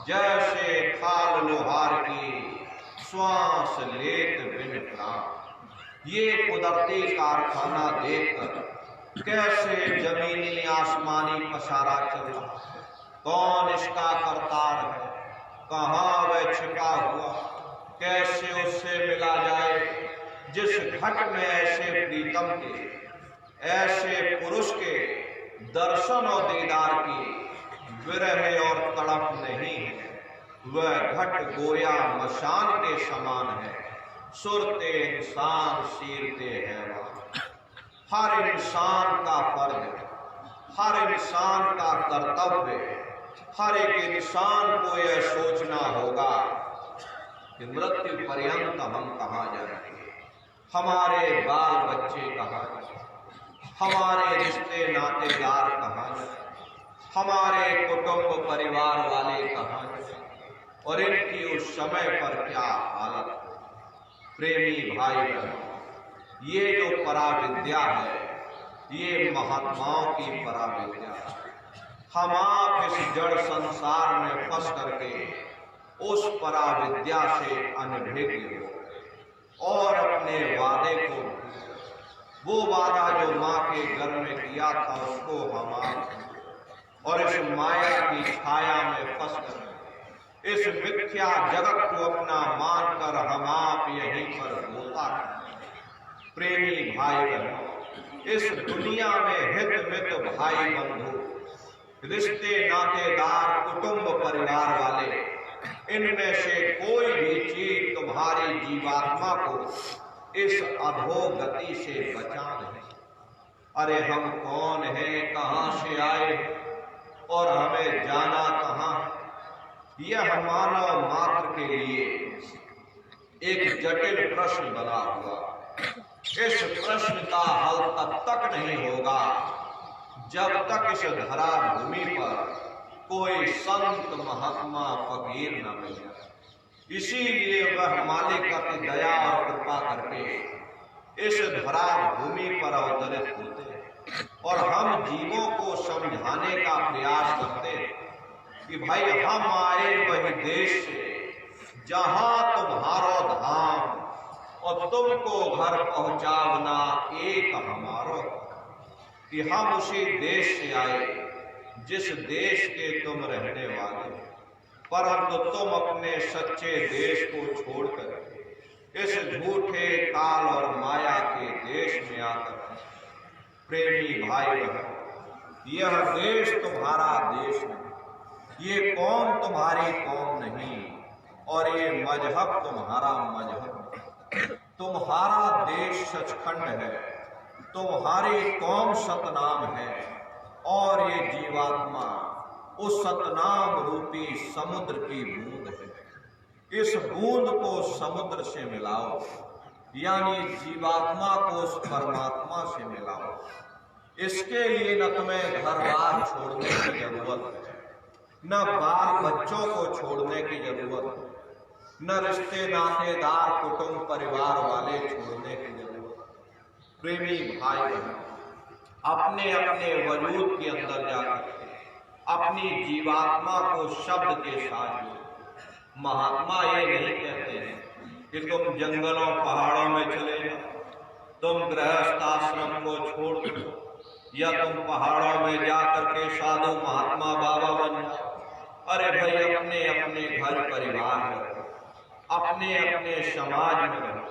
जैसे खाल लोहार की श्वास लेत बिन प्राण। ये कुदरती कारखाना देखकर कैसे जमीनी आसमानी पसारा चल रहा है, कौन इसका करतार है, कहाँ वह छिपा हुआ, कैसे उससे मिला जाए जिस घट में ऐसे प्रीतम के, ऐसे पुरुष के दर्शन और दीदार की विरह और तड़प नहीं है। वह घट गोया मशान के समान है, सुरते इंसान सीरते हैवान। हर इंसान का फर्ज, हर इंसान का कर्तव्य, हर एक इंसान को यह सोचना होगा कि मृत्यु पर्यंत हम कहाँ जाएंगे, हमारे बाल बच्चे कहाँ जाएंगे, हमारे रिश्ते नातेदार कहाँ जाएंगे, हमारे कुटुंब परिवार वाले कहाँ जाएंगे और इनकी उस समय पर क्या हालत हो। प्रेमी भाई बहनों, ये जो पराविद्या है, ये महात्माओं की पराविद्या है। हम आप इस जड़ संसार में फंस करके उस पराविद्या से अनभिज्ञ हो और अपने वादे को, वो वादा जो माँ के गर्भ में किया था उसको हम और इस माया की छाया में फंस कर इस मिथ्या जगत को अपना मानकर हम आप यहीं पर गोता है। प्रेमी भाई बहनों, इस दुनिया में हित मित भाई बंधु, रिश्ते नातेदार, कुटुंब परिवार वाले, इनमें से कोई भी चीज तुम्हारी जीवात्मा को इस अधोगति से बचा नहीं। अरे हम कौन हैं, कहां से आए और हमें जाना कहां, यह मानव मात्र के लिए एक जटिल प्रश्न बना हुआ। इस प्रश्न का हल तब तक नहीं होगा जब तक इस धरा भूमि पर कोई संत महात्मा फकीर न मिल जाए। इसीलिए वह मालिक अपनी दया और कृपा करके इस धरा भूमि पर अवतरित होते हैं और हम जीवों को समझाने का प्रयास करते हैं कि भाई हम आए वही देश से जहां तुम्हारो धाम और तुमको घर पहुंचावना एक हमारो, कि हम उसी देश से आए जिस देश के तुम रहने वाले, परंतु तुम अपने सच्चे देश को छोड़कर इस झूठे काल और माया के देश में आकर, प्रेमी भाई बहनों, यह देश तुम्हारा देश नहीं, ये कौम तुम्हारी कौम नहीं और ये मजहब तुम्हारा मजहब नहीं। तुम्हारा देश सचखंड है, तुम्हारी कौम सतनाम है और ये जीवात्मा उस सतनाम रूपी समुद्र की बूंद है। इस बूंद को समुद्र से मिलाओ, यानी जीवात्मा को उस परमात्मा से मिलाओ। इसके लिए न तुम्हें घर बार छोड़ने की जरूरत है, न बाल बच्चों को छोड़ने की जरूरत है, न रिश्ते नातेदार कुटुंब परिवार वाले छोड़ने की जरूरत है। प्रेमी भाई बहन, अपने अपने वजूद के अंदर जाकर अपनी जीवात्मा को शब्द के साथ जोड़ो। महात्मा ये नहीं कहते हैं कि तुम जंगलों पहाड़ों में चले जाओ, तुम गृहस्थ आश्रम को छोड़ दो, या तुम पहाड़ों में जाकर के साधु महात्मा बाबा बन जाओ। अरे भाई, अपने अपने घर परिवार में रहो, अपने अपने समाज में रहो,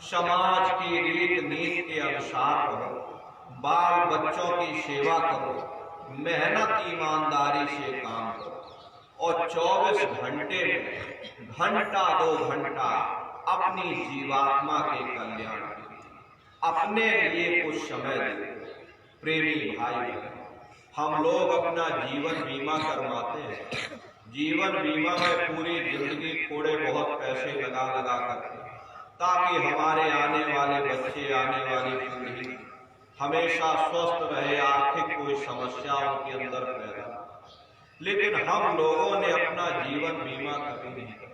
समाज की रीत नीति के अनुसार रहो, बाल बच्चों की सेवा करो, मेहनत ईमानदारी से काम करो और 24 घंटे में घंटा 2 घंटा अपनी जीवात्मा के कल्याण के लिए अपने लिए कुछ समय दो। प्रेमी भाई बहन, हम लोग अपना जीवन बीमा करवाते हैं। जीवन बीमा में पूरी जिंदगी थोड़े बहुत पैसे लगा लगा करके, ताकि हमारे आने वाले बच्चे, आने वाली पीढ़ी हमेशा स्वस्थ रहे, आर्थिक कोई समस्या उनके अंदर पैदा। लेकिन हम लोगों ने अपना जीवन बीमा कभी नहीं किया।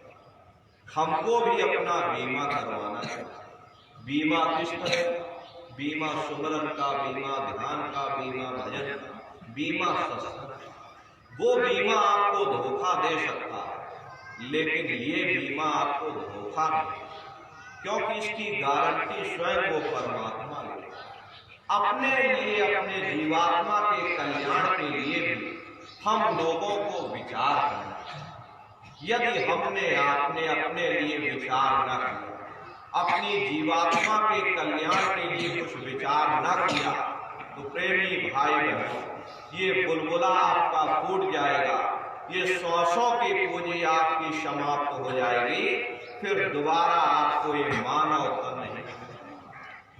हमको भी अपना बीमा करवाना चाहिए। बीमा किस तरह? बीमा सुमरन का, बीमा ध्यान का, बीमा भजन का, बीमा सत्संग। वो बीमा आपको धोखा दे सकता है, लेकिन ये बीमा आपको धोखा नहीं, क्योंकि इसकी गारंटी स्वयं वो परमात्मा ले। अपने लिए, अपने जीवात्मा के कल्याण के लिए भी हम लोगों को विचार करना चाहिए। यदि हमने आपने अपने लिए विचार न किया, अपनी जीवात्मा के कल्याण के लिए कुछ विचार न किया, तो प्रेमी भाई बहन, ये बुलबुला आपका फूट जाएगा, ये 100 की पूंजी आपकी समाप्त हो जाएगी। फिर दोबारा आपको ये मानव तन नहीं,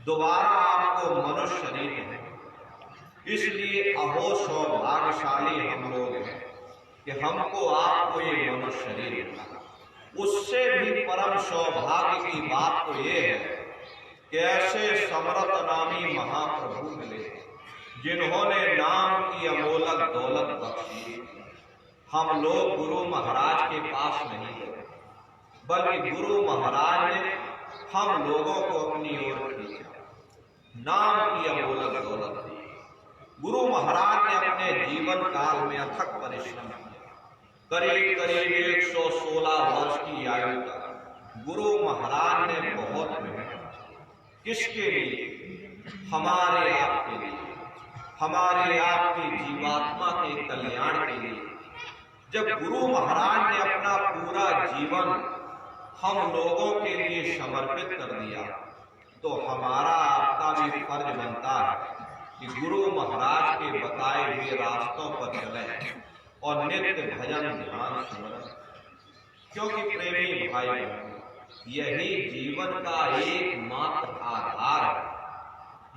दोबारा आपको मनुष्य शरीर नहीं। इसलिए अहो सौभाग्यशाली हम लोग हैं कि हमको आपको ये मनुष्य शरीर मिला। उससे भी परम सौभाग्य की बात तो ये है कि ऐसे समरथ नामी महाप्रभु मिले, जिन्होंने नाम की अमोलक दौलत बख्शी। हम लोग गुरु महाराज के पास नहीं गए, बल्कि गुरु महाराज ने हम लोगों को अपनी ओर खींचा। नाम की अमोलक दौलत दी। गुरु महाराज ने अपने जीवन काल में अथक परिश्रम किया। करीब करीब 116 वर्ष की आयु तक गुरु महाराज ने बहुत मेहनत की। किसके लिए? हमारे आपके लिए, हमारे आपकी जीवात्मा के कल्याण के लिए। जब गुरु महाराज ने अपना पूरा जीवन हम लोगों के लिए समर्पित कर दिया, तो हमारा आपका भी फर्ज बनता है कि गुरु महाराज के बताए हुए रास्तों पर चलें और नित्य भजन ध्यान स्मरण। क्योंकि प्रेमी भाई, यही जीवन का एकमात्र आधार है।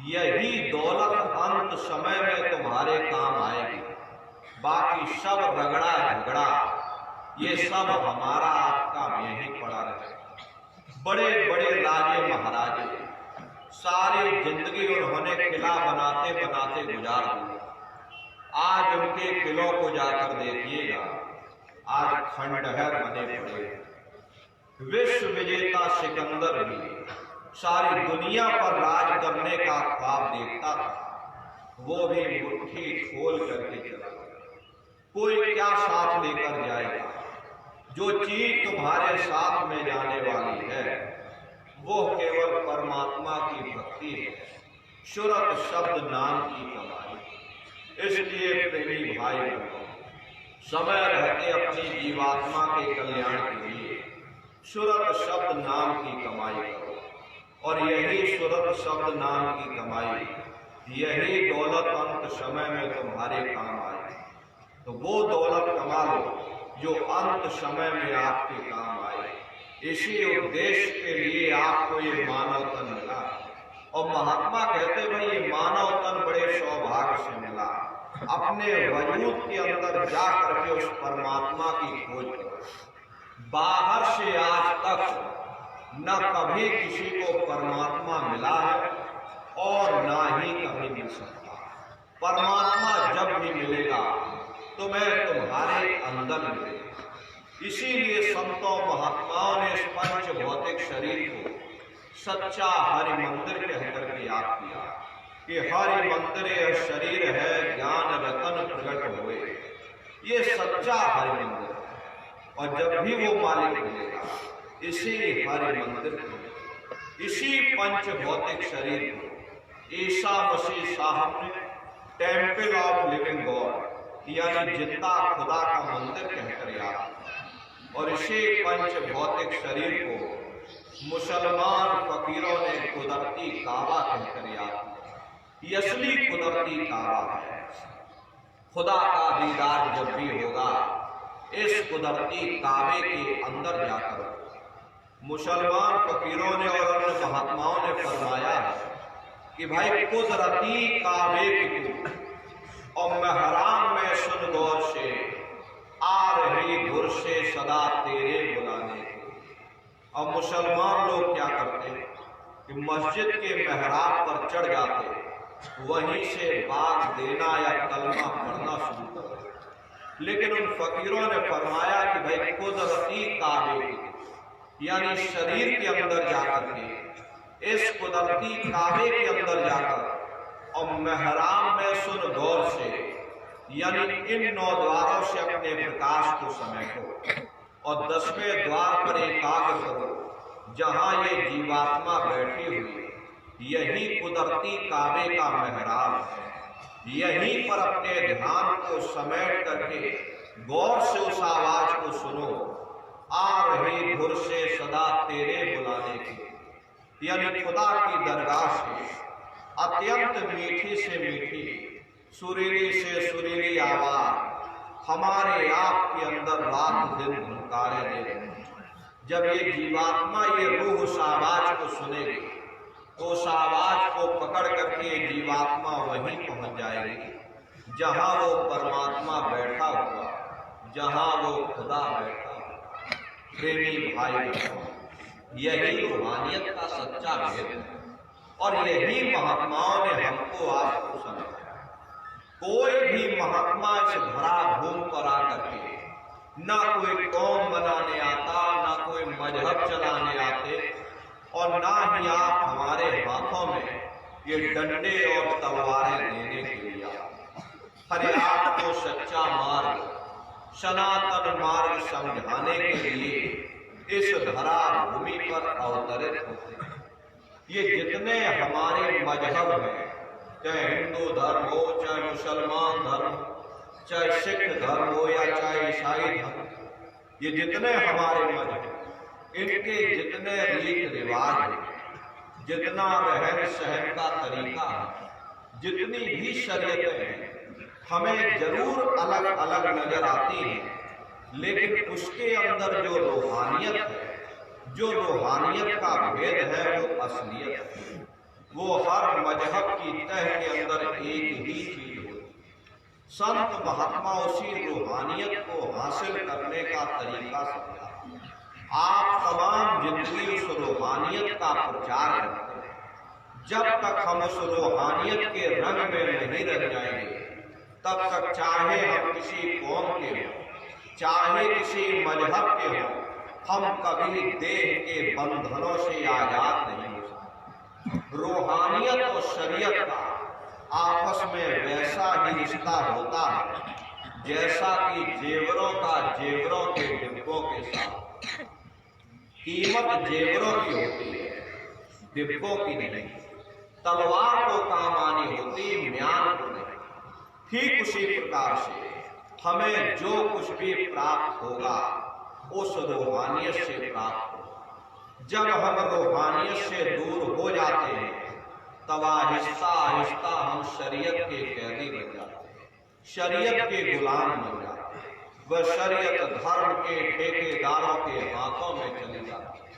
यही दौलत अंत समय में तुम्हारे काम आएगी। बाकी सब रगड़ा झगड़ा, ये सब हमारा आपका में ही पड़ा रहेगा। बड़े बड़े राजे महाराजे सारी जिंदगी उन्होंने किला बनाते बनाते गुजार दी। आज उनके किलों को जाकर देखिएगा, आज खंडहर बने पड़े। विश्व विजेता सिकंदर भी सारी दुनिया पर राज करने का ख्वाब देखता था, वो भी मुट्ठी खोल करके चला गया। कोई क्या साथ लेकर जाएगा? जो चीज तुम्हारे साथ में जाने वाली है वो केवल परमात्मा की भक्ति है, सुरत शब्द नाम की कमाई। इसलिए प्रेमी भाई बहनों, समय रहते अपनी जीवात्मा के कल्याण के लिए सुरत शब्द नाम की कमाई करो। और यही सुरत शब्द नाम की कमाई, यही दौलत अंत समय में तुम्हारे काम आए। तो वो दौलत कमा लो जो अंत समय में आपके काम आए। इसी उद्देश्य के लिए आपको ये मानव तन मिला। और महात्मा कहते भाई ये मानव तन बड़े सौभाग्य से मिला। अपने वजूद के अंदर जा करके उस परमात्मा की खोज करो। बाहर से आज तक न कभी किसी को परमात्मा मिला है और ना ही कभी मिल सकता। परमात्मा जब भी मिलेगा तो मैं तुम्हारे अंदर मिलेगा। इसीलिए संतों महात्माओं ने इस पंच भौतिक शरीर को सच्चा हरि मंदिर कहकर के याद किया कि हरि मंदिर यह शरीर है ज्ञान रतन प्रकट हुए। ये सच्चा हरि मंदिर है और जब भी वो मालिक मिलेगा इसी हरि मंदिर को, इसी पंच भौतिक शरीर को ईसा मसीह साहब ने टेम्पल ऑफ लिविंग गॉड यानी जिंदा खुदा का मंदिर कहकर याद। और इसी पंच भौतिक शरीर को मुसलमान फकीरों ने कुदरती काबा कहकर याद। ये असली कुदरती काबा है। खुदा का दीदार जब भी होगा इस कुदरती काबे के अंदर जाकर मुसलमान फकीरों ने और अन्य महात्माओं ने फरमाया कि भाई कुदरती काबे की तू और महराम में सुन गौर से आ रही घुर से सदा तेरे बुलाने को। अब मुसलमान लोग क्या करते कि मस्जिद के मेहराब पर चढ़ जाते, वहीं से बाग देना या कलमा पढ़ना शुरू करते। लेकिन उन फकीरों ने फरमाया कि भाई कुदरती काबे यानी शरीर के अंदर जाकर के इस कुदरती काबे के अंदर जाकर और मेहराब में सुन गौर से यानी इन 9 द्वारों से अपने प्रकाश को समेटो और 10वें द्वार पर एकाग्र करो जहां ये जीवात्मा बैठी हुई। यही कुदरती काबे का मेहराब है। यहीं पर अपने ध्यान को समेट करके गौर से उस आवाज को सुनो, आ रही घुर से सदा तेरे बुलाने की। यानी खुदा की दरगाह से अत्यंत मीठी से मीठी सुरीली से सुरीली आवाज हमारे आप के अंदर रात दिन धुनकारे दे रहे हैं। जब ये जीवात्मा ये रूह उस आवाज को सुनेगी तो उस आवाज को पकड़ करके जीवात्मा वहीं पहुंच जाएगी जहां वो परमात्मा बैठा हुआ, जहां वो खुदा बैठा हुआ। प्रेमी भाई बहनों, यही रूहानियत का सच्चा भेद है और यही महात्माओं ने हमको आपको समझाया। कोई भी महात्मा इस धरा भूमि पर आकर के ना कोई कौम बनाने आता, ना कोई मजहब चलाने आते और ना ही आप हमारे हाथों में ये डंडे और तलवारें देने के लिए आते। हर आपको सच्चा मार्ग, सनातन मार्ग समझाने के लिए इस धरा भूमि पर अवतरित होते हैं। ये जितने हमारे मजहब हैं, चाहे हिंदू धर्म हो, चाहे मुसलमान धर्म, चाहे सिख धर्म हो या चाहे ईसाई धर्म, ये जितने हमारे मजहब, इनके जितने रीत रिवाज हैं, जितना रहन सहन का तरीका है, जितनी भी शरीयतें हैं, हमें जरूर अलग अलग नजर आती हैं, लेकिन उसके अंदर जो रूहानियत है, जो रूहानियत का भेद है, वो असलियत है। वो हर मजहब की तह के अंदर एक ही चीज होती। संत महात्मा उसी रूहानियत को हासिल करने का तरीका समझाते। आप तमाम जिंदगी उस रूहानियत का प्रचार करते हैं। जब तक हम उस रूहानियत के रंग में नहीं रह जाएंगे, तब तक चाहे हम किसी कौम के हों, चाहे किसी मजहब के हों, हम कभी देह के बंधनों से आजाद नहीं हो सकते। रूहानियत और शरीयत का आपस में वैसा ही रिश्ता होता है जैसा कि जेवरों का जेवरों के डिब्बों के साथ। कीमत जेवरों की होती है, डिब्बों की नहीं। तलवार को काम आनी होती, म्यान को नहीं। ठीक उसी प्रकार से हमें जो कुछ भी प्राप्त होगा उस रूहानियत से प्राप्त होगा। जब हम रूहानियत से दूर हो जाते हैं तब आहिस्ता आहिस्ता हम शरीयत के कैदी बन जाते हैं, शरीयत के गुलाम बन जाते हैं। वह शरीयत धर्म के ठेकेदारों के हाथों में चली जाती है।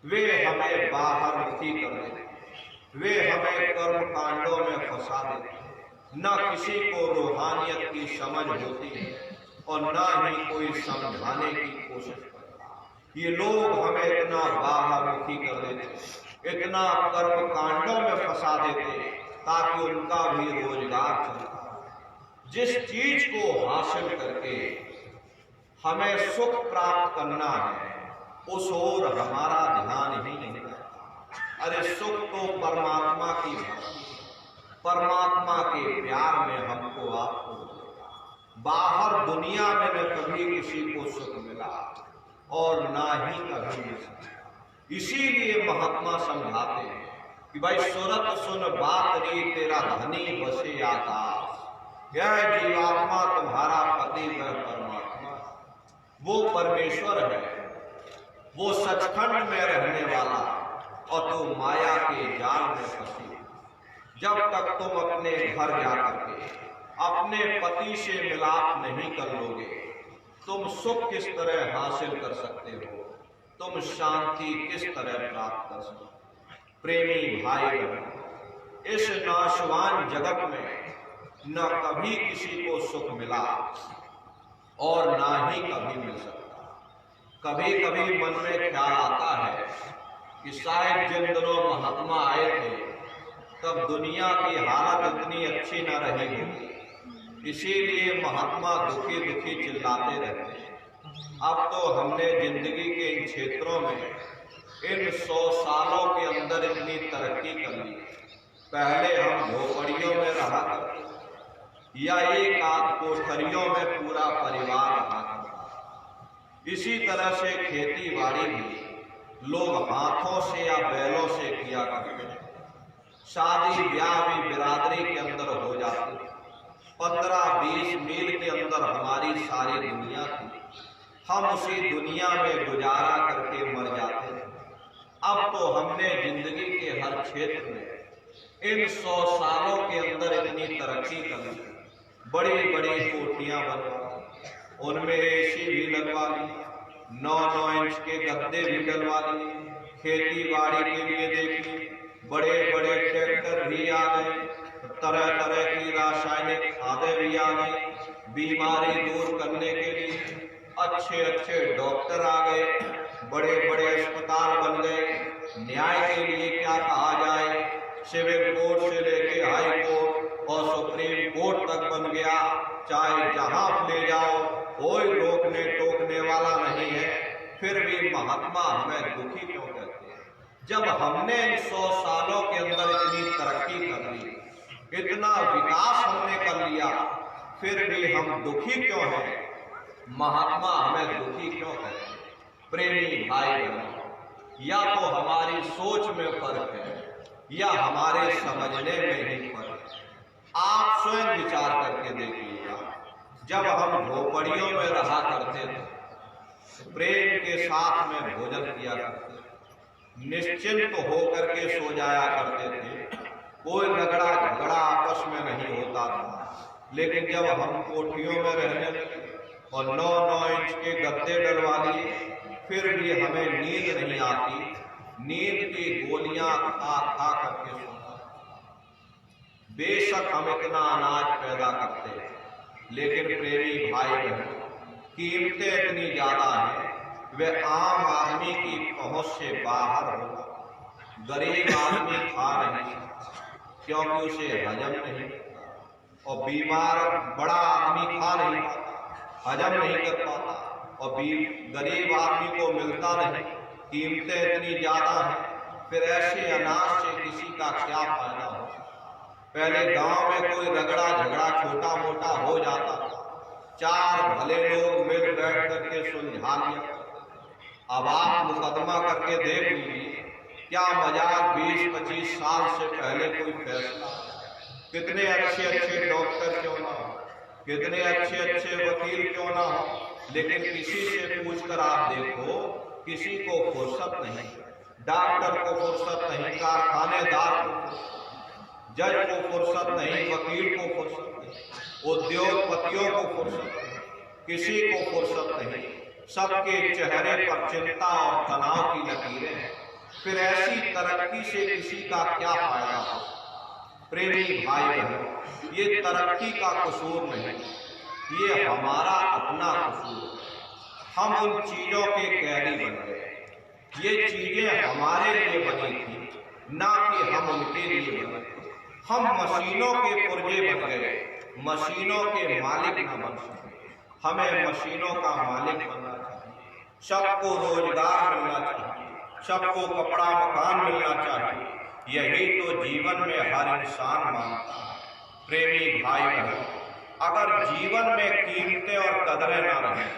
वे हमें बाहर मुखी कर देते हैं, वे हमें कर्म कांडों में फंसा देते हैं। न किसी को रूहानियत की समझ होती है और न ही कोई समझाने की कोशिश करता। ये लोग हमें इतना बाहरमुखी कर देते, इतना कर्म कांडों में फंसा देते ताकि उनका भी रोजगार चलता। जिस चीज को हासिल करके हमें सुख प्राप्त करना है उस ओर हमारा ध्यान ही नहीं रहता। अरे सुख तो परमात्मा की भक्ति, परमात्मा के प्यार में हमको आपको बाहर दुनिया में न कभी किसी को सुख मिला और ना ही कभी मिल सका। इसीलिए महात्मा समझाते हैं कि भाई सुरत सुन बात री तेरा धनी बसे आकाश। यह जीवात्मा तुम्हारा पति वह परमात्मा, वो परमेश्वर है, वो सचखंड में रहने वाला, और तुम माया के जाल में फंसी। जब तक तुम अपने घर जाकर के अपने पति से मिलाप नहीं कर लोगे, तुम सुख किस तरह हासिल कर सकते हो, तुम शांति किस तरह प्राप्त कर सकते हो। प्रेमी भाई बहन, इस नाशवान जगत में न कभी किसी को सुख मिला और ना ही कभी मिल सकता। कभी कभी मन में ख्याल आता है कि शायद जिन दिनों महात्मा आए थे तब दुनिया की हालत इतनी अच्छी न रही होगी, इसीलिए महात्मा दुखी दुखी चिल्लाते रहते हैं। अब तो हमने जिंदगी के इन क्षेत्रों में इन 100 सालों के अंदर इतनी तरक्की कर ली। पहले हम झोपड़ियों में रहा करते या एक आध कोठरियों में पूरा परिवार रहा करता। इसी तरह से खेती बाड़ी भी लोग हाथों से या बैलों से किया करते हैं। शादी ब्याह भी बिरादरी के अंदर हो जाती। 15-20 मील के अंदर हमारी सारी दुनिया थी, हम उसी दुनिया में गुजारा करके मर जाते थे। अब तो हमने जिंदगी के हर क्षेत्र में इन 100 सालों के अंदर इतनी तरक्की कर ली। बड़ी बड़ी कोठियां बनवा, उनमें एसी भी लगवा ली, 9-9 इंच के गद्दे भी डलवा लिए, खेती बाड़ी के लिए देखिए बड़े बड़े ट्रैक्टर भी आ गए, तरह तरह की रासायनिक खादें भी आ गई, बीमारी दूर करने के लिए अच्छे अच्छे डॉक्टर आ गए, बड़े बड़े अस्पताल बन गए। न्याय के लिए क्या कहा जाए, सिविल कोर्ट से लेके हाई कोर्ट और सुप्रीम कोर्ट तक बन गया। चाहे जहां ले जाओ कोई रोकने टोकने वाला नहीं है। फिर भी महात्मा हमें दुखी क्यों करते हैं? जब हमने इन 100 सालों के अंदर इतनी तरक्की कर ली, इतना विकास हमने कर लिया, फिर भी हम दुखी क्यों हैं? महात्मा हमें दुखी क्यों करते हैं? प्रेमी भाई बहनों, या तो हमारी सोच में फर्क है या हमारे समझने में ही फर्क है। आप स्वयं विचार करके देखिएगा, जब हम झोपड़ियों में रहा करते थे, प्रेम के साथ में भोजन किया करते थे, निश्चिंत होकर के सो जाया करते थे, कोई रगड़ा झगड़ा आपस में नहीं होता था। लेकिन जब हम कोठियों में रहने लगे और 9-9 इंच के गद्दे डलवा लिए, फिर भी हमें नींद नहीं आती। नींद की गोलियां खा खा करके सोना। बेशक हम इतना अनाज पैदा करते हैं, लेकिन प्रेमी भाई बहन, कीमतें इतनी ज्यादा हैं, वे आम आदमी की पहुंच से बाहर हो। गरीब आदमी खा नहीं सकता क्योंकि उसे हजम नहीं, और बीमार बड़ा आदमी खा नहीं पाता, हजम नहीं कर पाता, और गरीब आदमी को मिलता नहीं। कीमतें इतनी ज्यादा हैं, फिर ऐसे अनाज से किसी का क्या फायदा हो? पहले गांव में कोई रगड़ा झगड़ा छोटा मोटा हो जाता, 4 भले लोग मिल बैठ करके सुलझा लिया। अब आप मुकदमा करके देख लीजिए, क्या मजाक 20-25 साल से पहले कोई फैसला, कितने अच्छे अच्छे डॉक्टर क्यों ना हो, कितने अच्छे अच्छे वकील क्यों ना हो, लेकिन किसी से पूछकर आप देखो, किसी को फुर्सत नहीं। डॉक्टर को फुर्सत नहीं, कारखानेदार को, जज को फुर्सत नहीं, वकील को फुर्सत नहीं, उद्योगपतियों को फुर्सत नहीं, किसी को फुर्सत नहीं। सबके चेहरे पर चिंता और तनाव की लकीरें हैं। फिर ऐसी तरक्की से किसी का क्या फायदा हो? प्रेमी भाई बहनों, ये तरक्की का कसूर नहीं, ये हमारा अपना कसूर है। हम उन चीजों के कैदी बन गए। ये चीजें हमारे लिए बनी थी, ना कि हम उनके लिए बने। हम मशीनों के पुर्जे बन गए, मशीनों के मालिक न बन सके। हमें मशीनों का मालिक बनना चाहिए। सबको रोजगार मिलना चाहिए, सबको कपड़ा मकान मिलना चाहिए। यही तो जीवन में हर इंसान मांगता है। प्रेमी भाई बहनों, अगर जीवन में कीमतें और कदरें न रहें,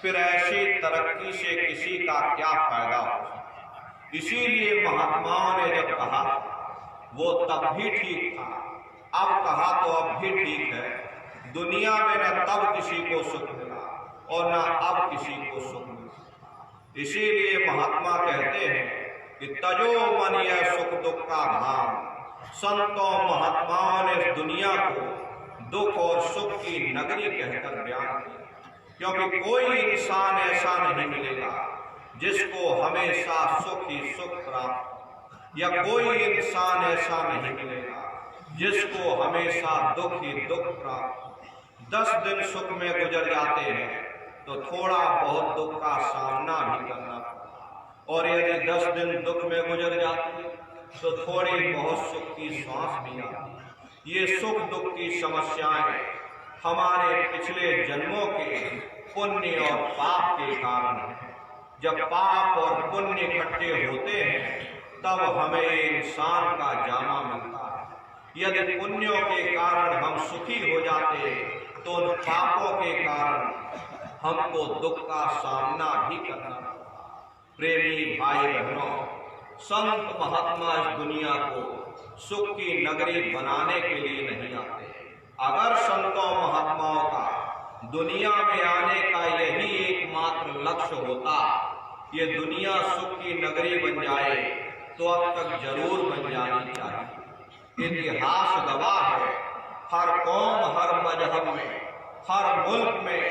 फिर ऐसी तरक्की से किसी का क्या फायदा हो। इसीलिए महात्माओं ने जब कहा वो तब भी ठीक था, अब कहा तो अब भी ठीक है। दुनिया में न तब किसी को सुख मिला और न अब किसी को सुख मिला। इसीलिए महात्मा कहते हैं कि तजो मन यह सुख दुख का भान। संतों महात्माओं ने इस दुनिया को दुख और सुख की नगरी कहकर बयान किया, क्योंकि कोई इंसान ऐसा नहीं मिलेगा जिसको हमेशा सुख ही सुख प्राप्त, या कोई इंसान ऐसा नहीं मिलेगा जिसको हमेशा दुख ही दुख प्राप्त। 10 दिन सुख में गुजर जाते हैं तो थोड़ा बहुत दुख का सामना भी करना पड़ता, और यदि 10 दिन दुख में गुजर जाते हैं तो थोड़ी बहुत सुख की सांस भी आती। ये सुख दुख की समस्याएं हमारे पिछले जन्मों के पुण्य और पाप के कारण है। जब पाप और पुण्य इकट्ठे होते हैं तब हमें इंसान का जामा मिलता है। यदि पुण्यों के कारण हम सुखी हो जाते तो उन पापों के कारण हमको दुख का सामना भी करना पड़ता। प्रेमी भाई बहनों, संत महात्मा इस दुनिया को सुख की नगरी बनाने के लिए नहीं आते। अगर संतों महात्माओं का दुनिया में आने का यही एकमात्र लक्ष्य होता, ये दुनिया सुख की नगरी बन जाए, तो अब तक जरूर बन जानी चाहिए। इतिहास गवाह है, हर कौम, हर मजहब में, हर मुल्क में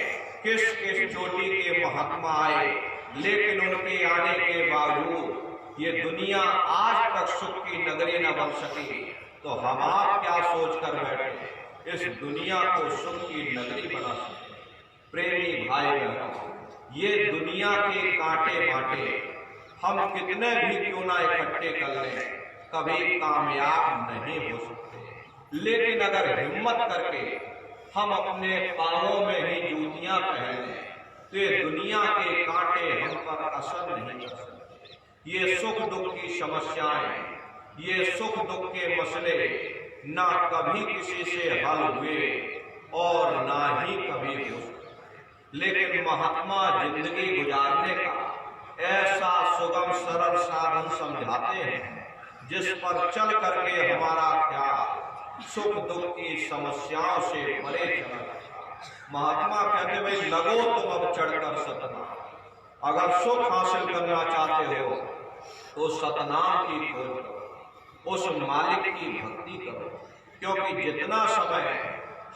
किस किस चोटी के महात्मा आए, लेकिन उनके आने के बावजूद ये दुनिया आज तक सुख की नगरी न बन सकी। तो हम आप क्या सोच कर बैठे इस दुनिया को सुख की नगरी बना सके। प्रेमी भाई बहनों, ये दुनिया के कांटे बांटे हम कितने भी क्यों ना इकट्ठे कर लें, कभी कामयाब नहीं हो सकते। लेकिन अगर हिम्मत करके हम अपने पांवों में ही जूतियां पहन लें तो ये दुनिया के कांटे हम पर असर नहीं कर सकते। ये सुख दुख की समस्याएं, ये सुख दुख के मसले ना कभी किसी से हल हुए और ना ही कभी हो सकते। लेकिन महात्मा जिंदगी गुजारने का ऐसा सुगम सरल साधन समझाते हैं जिस पर चल करके हमारा ख्याल सुख दुख की समस्याओं से परे चला जाए। महात्मा कहते भाई लगो तुम अब चढ़कर सतना। अगर सुख हासिल करना चाहते हो तो सतनाम की खोज करो, उस मालिक की भक्ति करो, क्योंकि जितना समय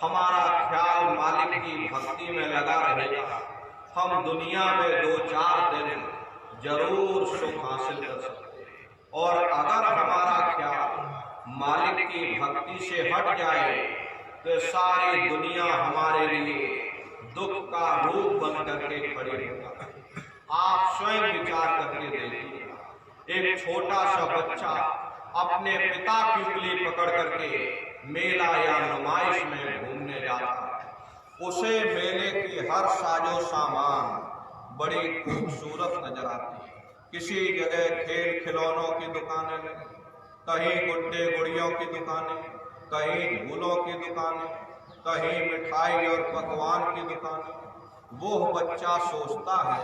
हमारा ख्याल मालिक की भक्ति में लगा रहेगा, हम दुनिया में 2-4 दिन जरूर सुख हासिल कर सकते हैं। और अगर हमारा ख्याल मालिक की भक्ति से हट जाए तो सारी दुनिया हमारे लिए दुख का रूप बन करके खड़ी होगा। आप स्वयं विचार करके देखिए, एक छोटा सा बच्चा अपने पिता की उंगली पकड़ करके मेला या नुमाइश में घूमने जाता है। उसे मेले की हर साजो सामान बड़ी खूबसूरत नजर आती है। किसी जगह खेल खिलौनों की दुकानें, कहीं गुड्डे गुड़ियों की दुकानें, कहीं झूलों की दुकानें, कहीं मिठाई और पकवान की दुकानें। वो बच्चा सोचता है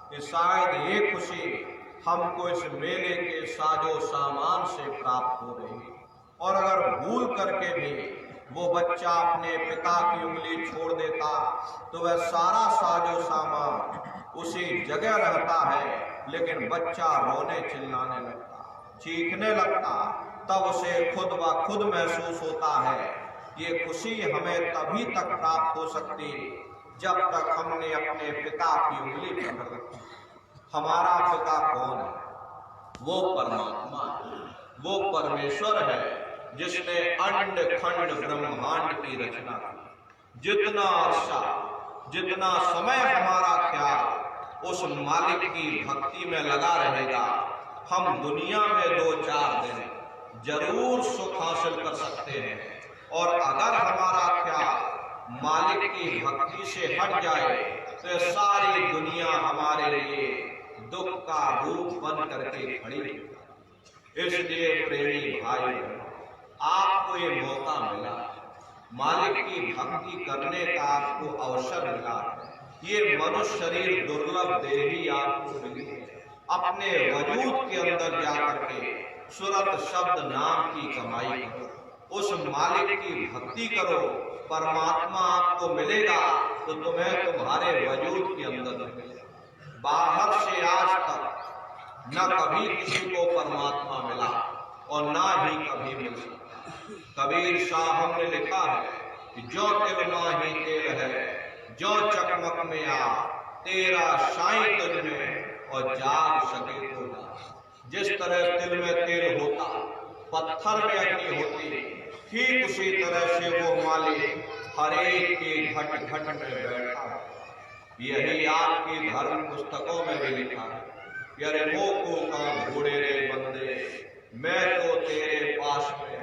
कि शायद ये खुशी हमको इस मेले के साजो सामान से प्राप्त हो रही है। और अगर भूल करके भी वो बच्चा अपने पिता की उंगली छोड़ देता तो वह सारा साजो सामान उसी जगह रहता है, लेकिन बच्चा रोने चिल्लाने लगता, चीखने लगता। तब उसे खुद ब खुद महसूस होता है ये खुशी हमें तभी तक प्राप्त हो सकती जब तक हमने अपने पिता की उंगली पकड़ रखी। हमारा पिता कौन है? वो परमात्मा है, वो परमेश्वर है जिसने अंड खंड ब्रह्मांड की रचना की। जितना अर्सा, जितना समय हमारा ख्याल उस मालिक की भक्ति में लगा रहेगा, हम दुनिया में 2-4 दिन जरूर सुख हासिल कर सकते हैं। और अगर हमारा ख्याल मालिक की भक्ति से हट जाए तो सारी दुनिया हमारे लिए दुख का रूप बन करके खड़ी है। इसलिए प्रेमी भाई, आपको ये मौका मिला, मालिक की भक्ति करने का आपको अवसर मिला। ये मनुष्य शरीर दुर्लभ देही आपको मिली है। अपने वजूद के अंदर जाकर के सूरत शब्द नाम की कमाई करो, उस मालिक की भक्ति करो, परमात्मा आपको मिलेगा तो तुम्हें तुम्हारे वजूद के अंदर मिलेगा। बाहर से आज तक न कभी किसी को परमात्मा मिला और ना ही कभी मिल सकता। कबीर साहब ने लिखा है कि जो तिल माही तेल है, जो चकमक में आ तेरा साईं तुझ में और जाग सके तो ना। जिस तरह तिल में तेल होता, पत्थर में अग्नि होती, ठीक उसी तरह से वो मालिक हर एक के घट घट में बैठा है। यही आपकी धर्म पुस्तकों में भी लिखा है, अरे मोको का घोड़े रे बंदे, मैं तो तेरे पास में,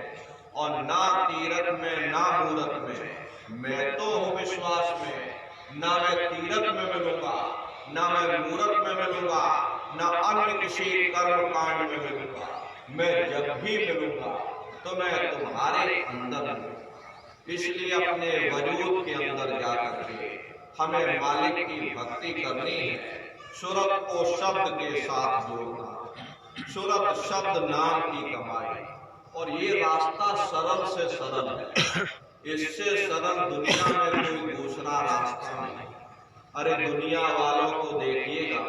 और ना तीरथ में ना मूरत में, मैं तो हूँ विश्वास में। ना मैं तीरथ में मिलूंगा, ना मैं मूरत में मिलूंगा, ना अन्य किसी कर्म कांड में मिलूंगा। मैं जब भी मिलूंगा तो मैं तुम्हारे अंदर हूँ। इसलिए अपने वजूद के अंदर जाकर के हमें मालिक की भक्ति करनी है। सूरत को शब्द के साथ जोड़ना, सूरत शब्द नाम की कमाई। और ये रास्ता सरल से सरल है, इससे सरल दुनिया में कोई दूसरा रास्ता नहीं। अरे दुनिया वालों को देखिएगा,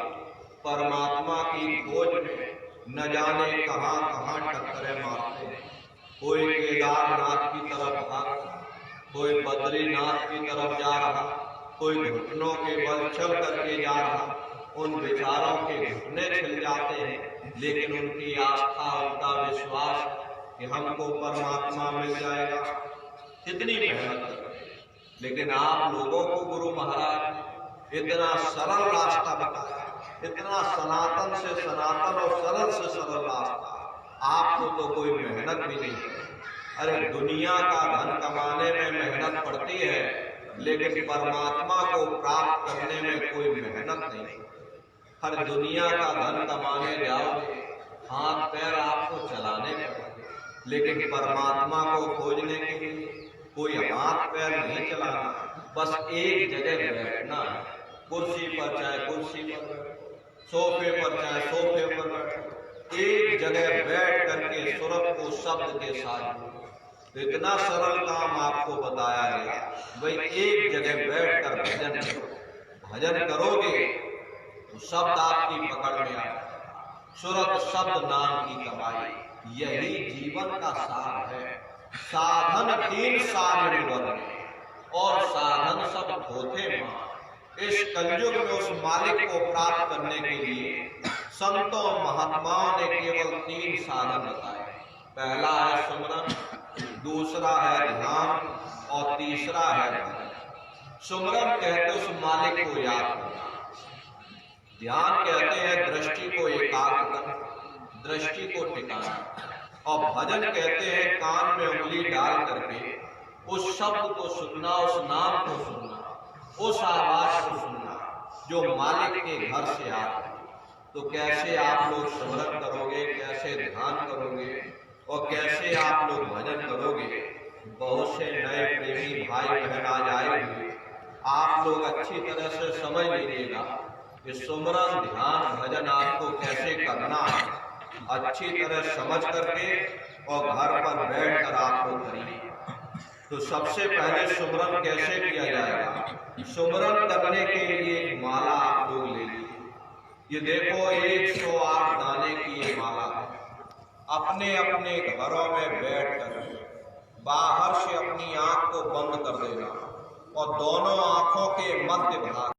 परमात्मा की खोज में न जाने कहां कहां टक्करें मारते हैं। कोई केदारनाथ की तरफ भागता, कोई बद्रीनाथ की तरफ जा रहा, कोई घुटनों के बल चल करके जा रहा। उन बेचारों के घुटने छिल जाते हैं, लेकिन उनकी आस्था, उनका विश्वास कि हमको परमात्मा मिल जाएगा, कितनी मेहनत करते। लेकिन आप लोगों को गुरु महाराज इतना सरल रास्ता बताया, इतना सनातन से सनातन और सरल से सरल रास्ता, आपको तो कोई मेहनत भी नहीं है। अरे दुनिया का धन कमाने में मेहनत पड़ती है, लेकिन परमात्मा को प्राप्त करने में कोई मेहनत नहीं। हर दुनिया का धन कमाने जाओगे, हाथ पैर आपको चलाने पड़ेंगे, लेकिन परमात्मा को खोजने के लिए कोई हाथ पैर नहीं चलाना, बस एक जगह बैठना है। कुर्सी पर चाहे कुर्सी पर, सोफे पर चाहे सोफे पर, एक जगह बैठ करके सूरत को शब्द के साथ। तो इतना सरल काम आपको बताया गया, भाई एक जगह बैठकर भजन करो। भजन करोगे तो शब्द आपकी पकड़ में आए। सूरत शब्द नाम की कमाई, यही जीवन का सार है। साधन 3 साधन बने और साधन सब होते मां। इस कलयुग में उस मालिक को प्राप्त करने के लिए संतों महात्माओं ने केवल 3 साधन बताए। पहला है सुमरन, दूसरा है ध्यान और तीसरा है भजन। सुमरन कहते उस मालिक को याद करना, ध्यान कहते हैं दृष्टि को एकाग्र करना, दृष्टि को टिकाना, और भजन कहते हैं कान में उंगली डाल करके उस शब्द को सुनना, उस नाम को सुनना, उस आवाज को सुनना जो मालिक के घर से आता है। तो कैसे आप लोग सुमरन करोगे, कैसे ध्यान करोगे और कैसे आप लोग भजन करोगे? बहुत से नए प्रेमी भाई बहन आज आएंगे, आप लोग अच्छी तरह से समझ लीजिएगा कि सुमरन ध्यान भजन आपको कैसे करना है। अच्छी तरह समझ करके और घर पर बैठकर आप लोग करिए। तो सबसे पहले सुमरन कैसे किया जाएगा? सुमरन करने के लिए एक माला आप लोग ले लीजिए। ये देखो 108 दाने की ये माला है। अपने अपने घरों में बैठकर बाहर से अपनी आंख को बंद कर देना और दोनों आंखों के मध्य भाग